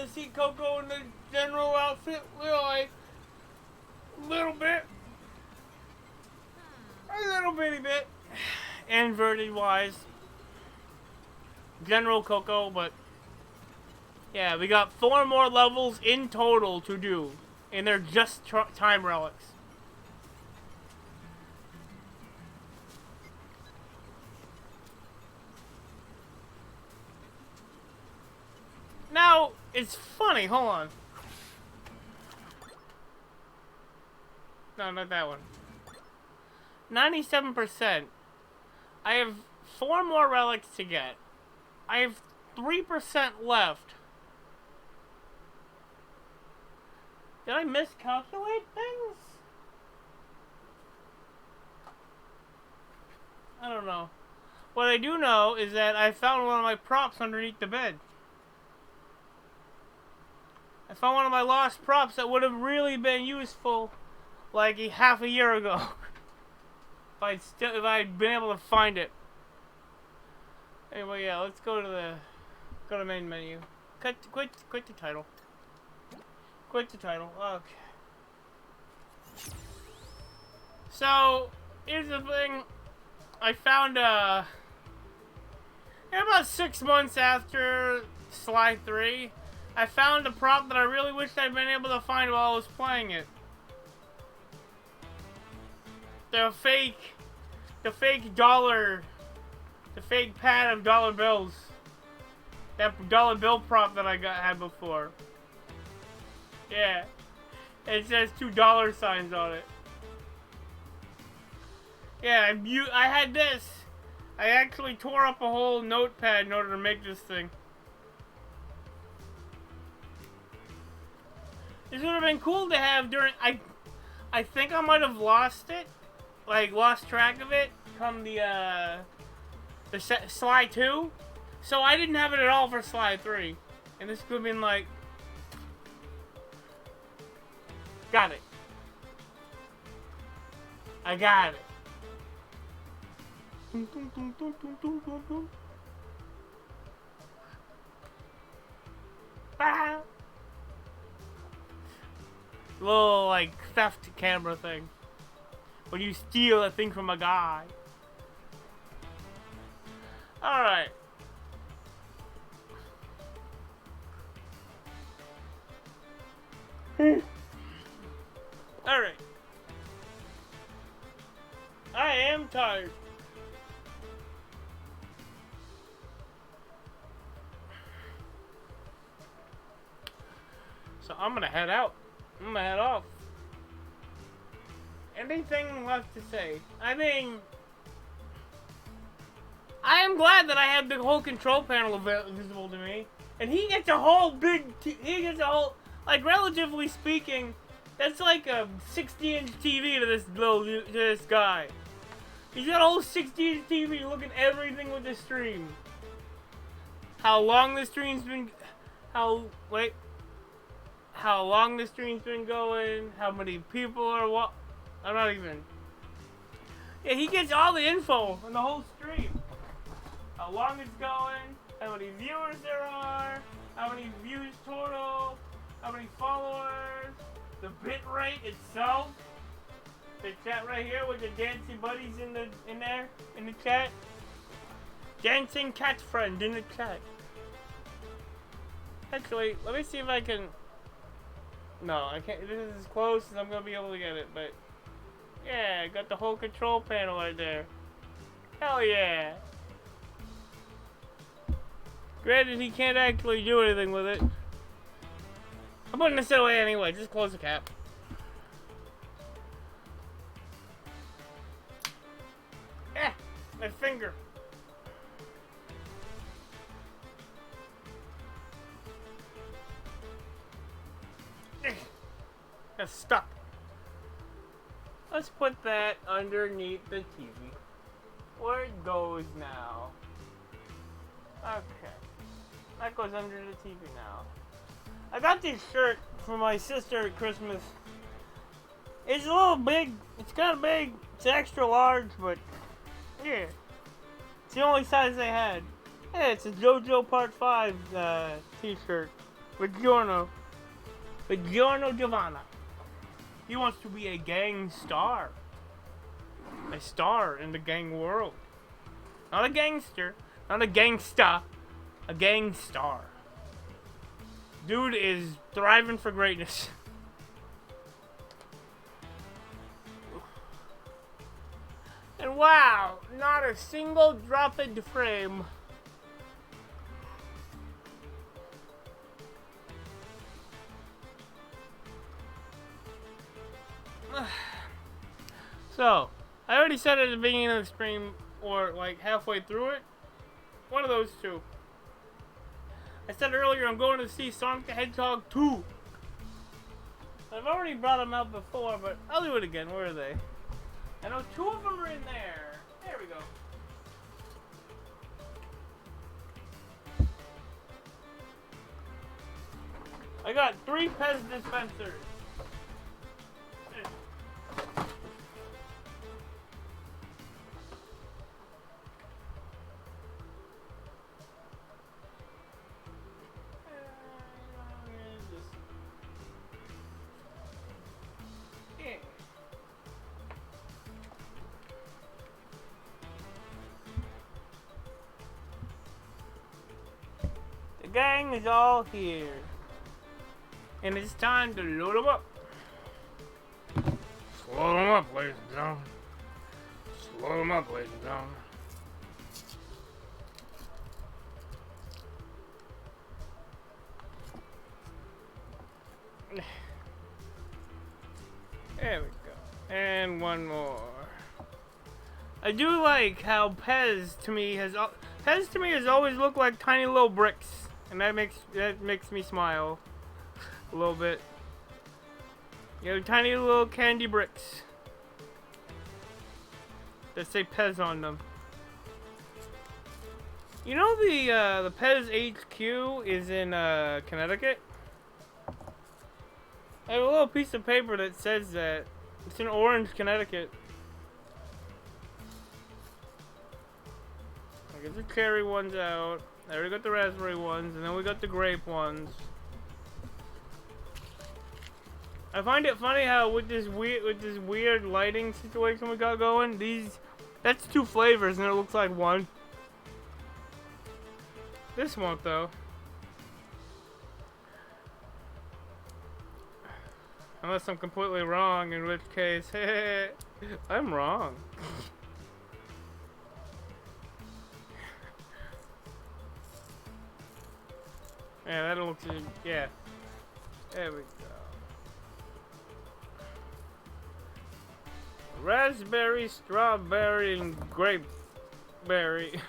see Coco in the general outfit. A little bitty bit, inverted wise. General Coco, but yeah, we got 4 more levels in total to do, and they're just time relics. Now, it's funny, hold on. No, not that one. 97%. I have 4 more relics to get. I have 3% left. Did I miscalculate things? I don't know. What I do know is that I found one of my props underneath the bed. I found one of my lost props that would have really been useful like half a year ago. If I'd been able to find it. Anyway, yeah, let's go to main menu. Quit the title. Quit the title. Okay. So, here's the thing. I found about 6 months after Sly 3, I found a prop that I really wished I'd been able to find while I was playing it. The fake dollar, the fake pad of dollar bills. That dollar bill prop that I had before. Yeah. It says $2 signs on it. Yeah, I had this. I actually tore up a whole notepad in order to make this thing. This would have been cool to have during. I think I might have lost it, like lost track of it come the Sly 2. So I didn't have it at all for Sly 3, and this could have been like. Got it. I got it. Ah. Little like theft camera thing. When you steal a thing from a guy. Alright. Alright. I am tired. So I'm gonna head out. I'm gonna head off. Anything left to say? I mean, I am glad that I have the whole control panel visible to me, and he gets a whole like relatively speaking, that's like a 60-inch TV to this guy. He's got a whole 60-inch TV looking everything with the stream. How long the stream's been? How long the stream's been going? How many people are what? I'm not even. Yeah, he gets all the info on the whole stream. How long it's going? How many viewers there are? How many views total? How many followers? The bit rate itself. The chat right here with the dancing buddies in the chat. Dancing cat friend in the chat. Actually, let me see if I can. No, I can't. This is as close as I'm gonna be able to get it, but yeah, I got the whole control panel right there. Hell yeah! Granted, he can't actually do anything with it. I'm putting this away anyway. Just close the cap. My finger. It's stuck. Let's put that underneath the TV. Where it goes now. Okay. That goes under the TV now. I got this shirt for my sister at Christmas. It's a little big. It's kind of big. It's extra large, but yeah. It's the only size they had. Yeah, it's a JoJo Part 5 t-shirt with Giorno. With Giorno Giovanna. He wants to be a gang star. A star in the gang world. Not a gangster. Not a gangsta. A gang star. Dude is thriving for greatness. And wow, not a single drop in the frame. So, I already said at the beginning of the stream, or like halfway through it, one of those two. I said earlier I'm going to see Sonic the Hedgehog 2. I've already brought them out before, but I'll do it again. Where are they? I know 2 of them are in there. There we go. I got 3 Pez dispensers. The gang is all here. And it's time to load them up. Slow them up, ladies and gentlemen. Slow them up, ladies and gentlemen. There we go. And one more. I do like how Pez to me has always looked like tiny little bricks, and that makes me smile a little bit. You know, tiny little candy bricks that say Pez on them. You know the Pez HQ is in Connecticut? I have a little piece of paper that says that. It's in Orange, Connecticut. I get the cherry ones out. I already got the raspberry ones, and then we got the grape ones. I find it funny how with this weird lighting situation we got going, that's 2 flavors and it looks like 1. This won't though. Unless I'm completely wrong, in which case, I'm wrong. Yeah, that looks, yeah. There we go. Raspberry, strawberry, and grapeberry.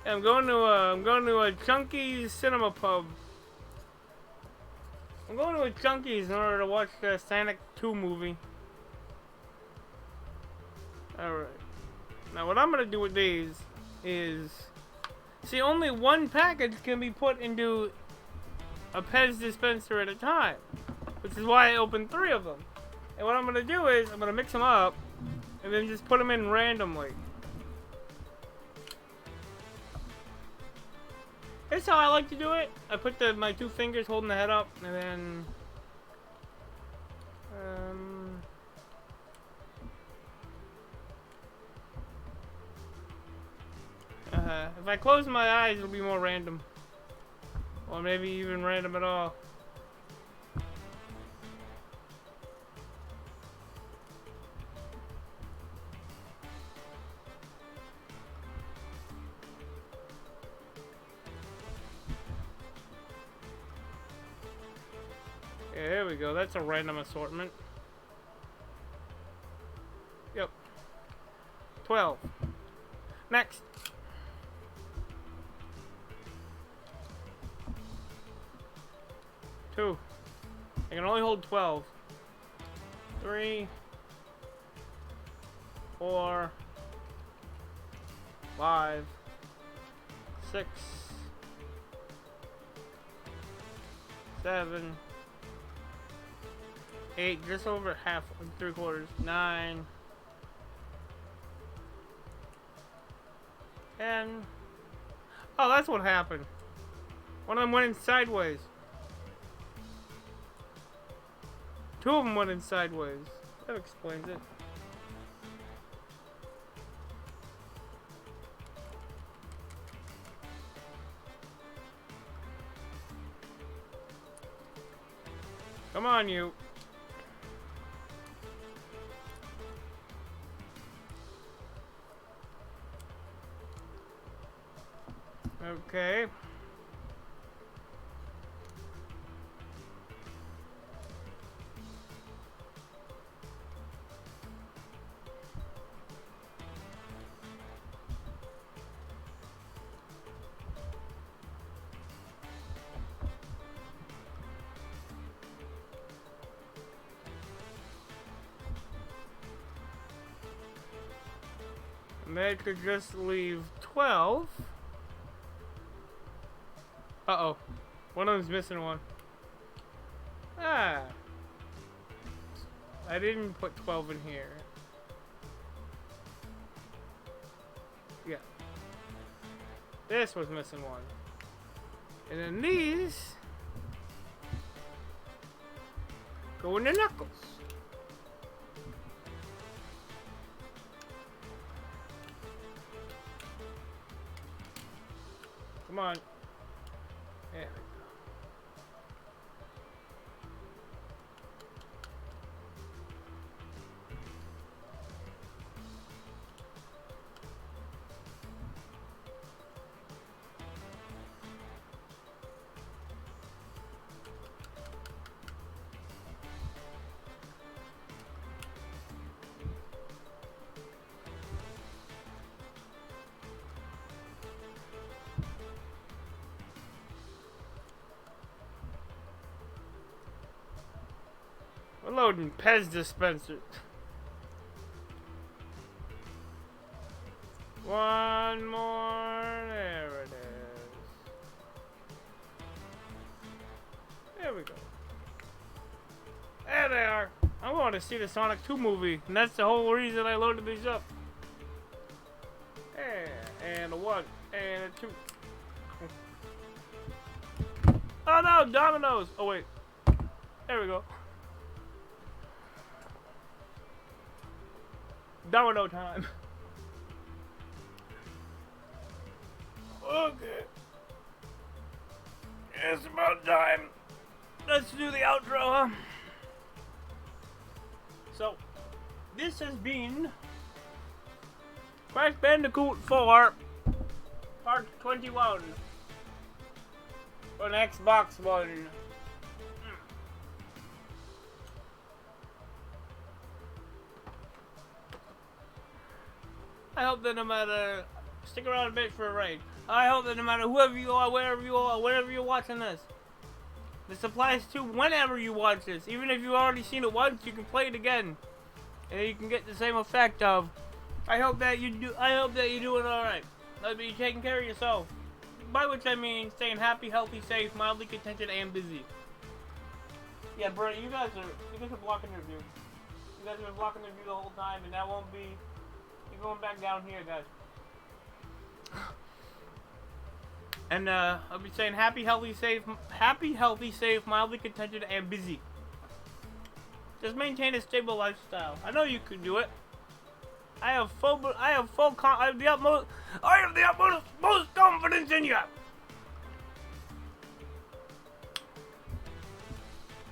I'm going to a Chunky's Cinema Pub. I'm going to a Chunky's in order to watch the Sonic 2 movie. Alright. Now what I'm gonna do with these is... See, only 1 package can be put into a Pez dispenser at a time. Which is why I opened 3 of them. And what I'm gonna do is, I'm gonna mix them up, and then just put them in randomly. Here's how I like to do it. I put my 2 fingers holding the head up, and then... if I close my eyes, it'll be more random. Or maybe even random at all. Okay, there we go. That's a random assortment. Yep. 12. Next. Two. I can only hold 12. 3, 4, 5, 6, 7, 8, just over half, 3/4, 9, 10. Oh, that's what happened. One of them went in sideways. Two of them went in sideways. That explains it. Come on, you. Okay. And they could just leave 12. Uh-oh. One of them's missing one. Ah. I didn't put 12 in here. Yeah. This was missing one. And then these go in the knuckles. Come on. There we go. We're loading Pez dispensers. One more. There it is. There we go. There they are. I want to see the Sonic 2 movie, and that's the whole reason I loaded these up. And a 1, and a 2. Oh no, dominoes! Oh wait. There we go. Domino time. Okay. It's about time. Let's do the outro, huh? So, this has been Crash Bandicoot 4 Part 21 on Xbox One. I hope that no matter, stick around a bit for a raid. I hope that no matter whoever you are, wherever you are, wherever you're watching this applies to whenever you watch this. Even if you've already seen it once, you can play it again, and you can get the same effect of. I hope that you do. I hope that you're doing all right. I hope that you're taking care of yourself. By which I mean staying happy, healthy, safe, mildly contented, and busy. Yeah, bro, you guys are blocking the view. You guys have been blocking the view the whole time, and that won't be. You're going back down here, guys. And I'll be saying happy, healthy, safe, mildly contented, and busy. Just maintain a stable lifestyle. I know you can do it. I have the utmost confidence in you.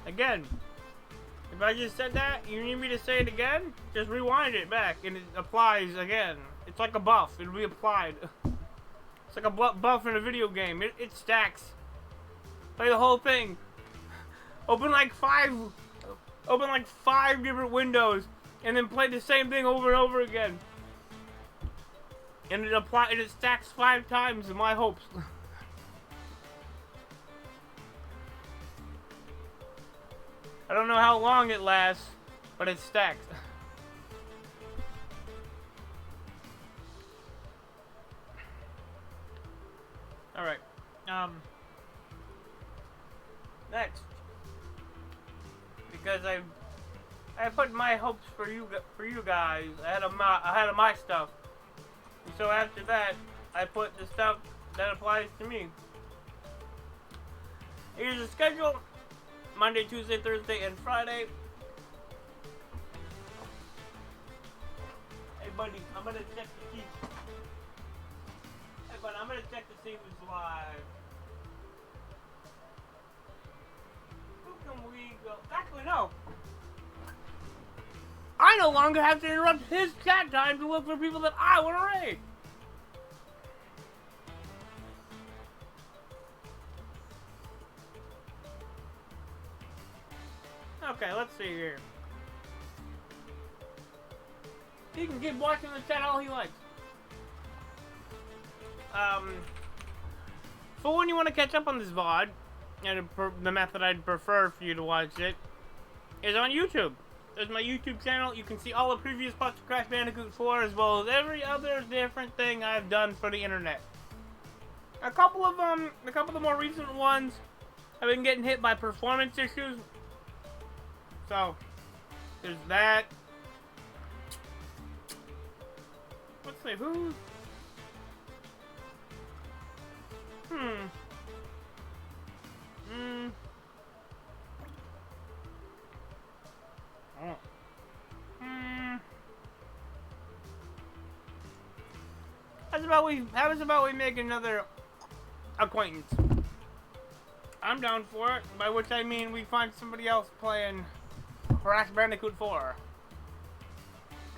Again, if I just said that, you need me to say it again? Just rewind it back, and it applies again. It's like a buff. It'll be applied. It's like a buff in a video game. It stacks. Play the whole thing. open like five different windows, and then play the same thing over and over again. And it stacks 5 times my hopes. I don't know how long it lasts, but it stacks. Alright. Next. Because I put my hopes for you guys ahead of my stuff. And so after that, I put the stuff that applies to me. Here's the schedule. Monday, Tuesday, Thursday, and Friday. Hey buddy, I'm gonna check to see. Hey buddy, I'm gonna check to see who's live. Who can we go? Actually, no. I no longer have to interrupt his chat time to look for people that I want to raid. Okay, let's see here. He can keep watching the chat all he likes. For when you want to catch up on this VOD, and the method I'd prefer for you to watch it is on YouTube. There's my YouTube channel. You can see all the previous parts of Crash Bandicoot 4 as well as every other different thing I've done for the internet. A couple of the more recent ones have been getting hit by performance issues. So, there's that. Let's see, who? How about we make another acquaintance? I'm down for it, by which I mean we find somebody else playing Crash Bandicoot 4.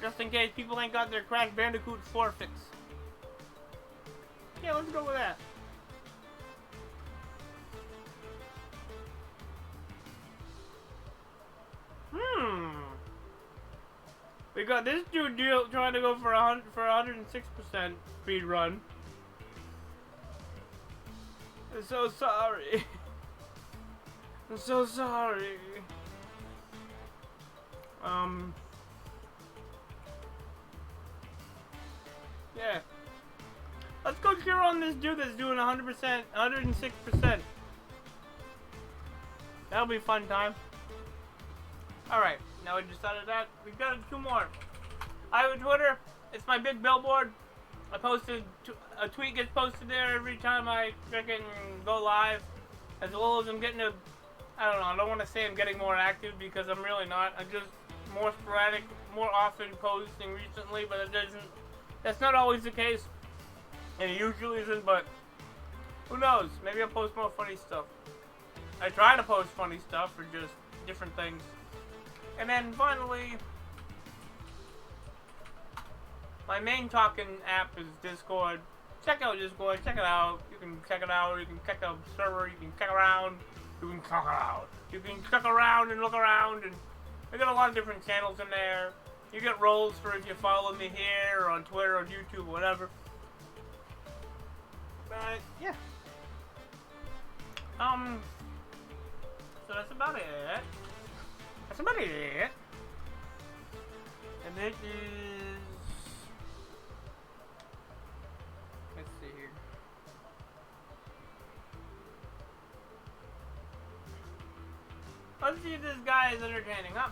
Just in case people ain't got their Crash Bandicoot 4 fix. Yeah, let's go with that. We got this dude trying to go for 106% speed run. I'm so sorry. I'm so sorry. Yeah. Let's go cheer on this dude that's doing 100%, 106%. That'll be a fun time. Alright, now we decided that. We've got 2 more. I have a Twitter. It's my big billboard. I posted, a tweet gets posted there every time I freaking go live. As well as I'm getting I don't know, I don't want to say I'm getting more active because I'm really not. I'm just more sporadic, more often posting recently, but that's not always the case. And it usually isn't, but who knows? Maybe I'll post more funny stuff. I try to post funny stuff or just different things. And then finally, my main talking app is Discord. Check out Discord, check it out. You can check it out, you can check out the server, you can check around, you can check it out. You can check around and look around, and we got a lot of different channels in there. You get roles for if you follow me here, or on Twitter, or YouTube, or whatever. But, yeah. So that's about it. That's about it. And it is... Let's see here. Let's see if this guy is entertaining, huh?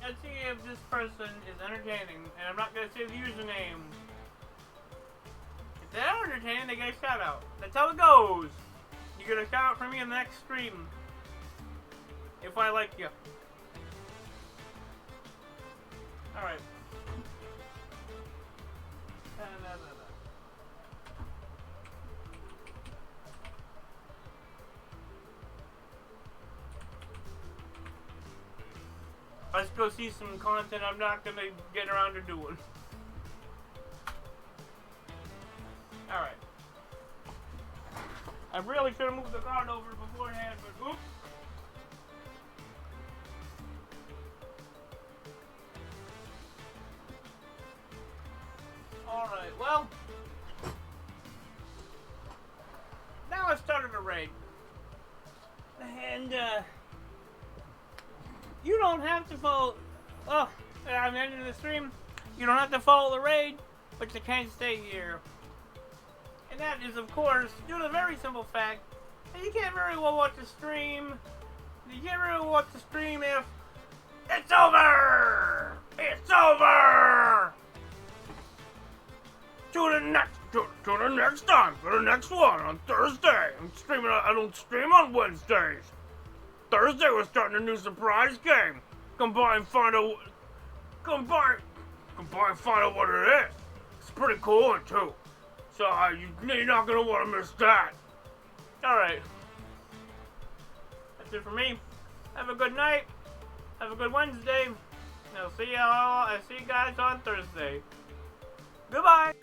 Let's see if this person is entertaining. And I'm not going to say the username. If they're entertaining, they get a shout out. That's how it goes. You get a shout out from me in the next stream. If I like you. Alright. Let's go see some content I'm not gonna get around to doing. Alright. I really should have moved the card over beforehand, but oops. Alright, well. Now I started a raid. And, you don't have to follow. Oh, I'm ending the stream. You don't have to follow the raid, but you can't stay here. And that is, of course, due to the very simple fact that you can't very well watch the stream. You can't really watch the stream if it's over! It's over! To the next time, for the next one on Thursday. I'm streaming. I don't stream on Wednesdays. Thursday we're starting a new surprise game. Come by and find out. Come by and find out what it is. It's pretty cool too. So you're not gonna want to miss that. All right. That's it for me. Have a good night. Have a good Wednesday. I'll see you guys on Thursday. Goodbye.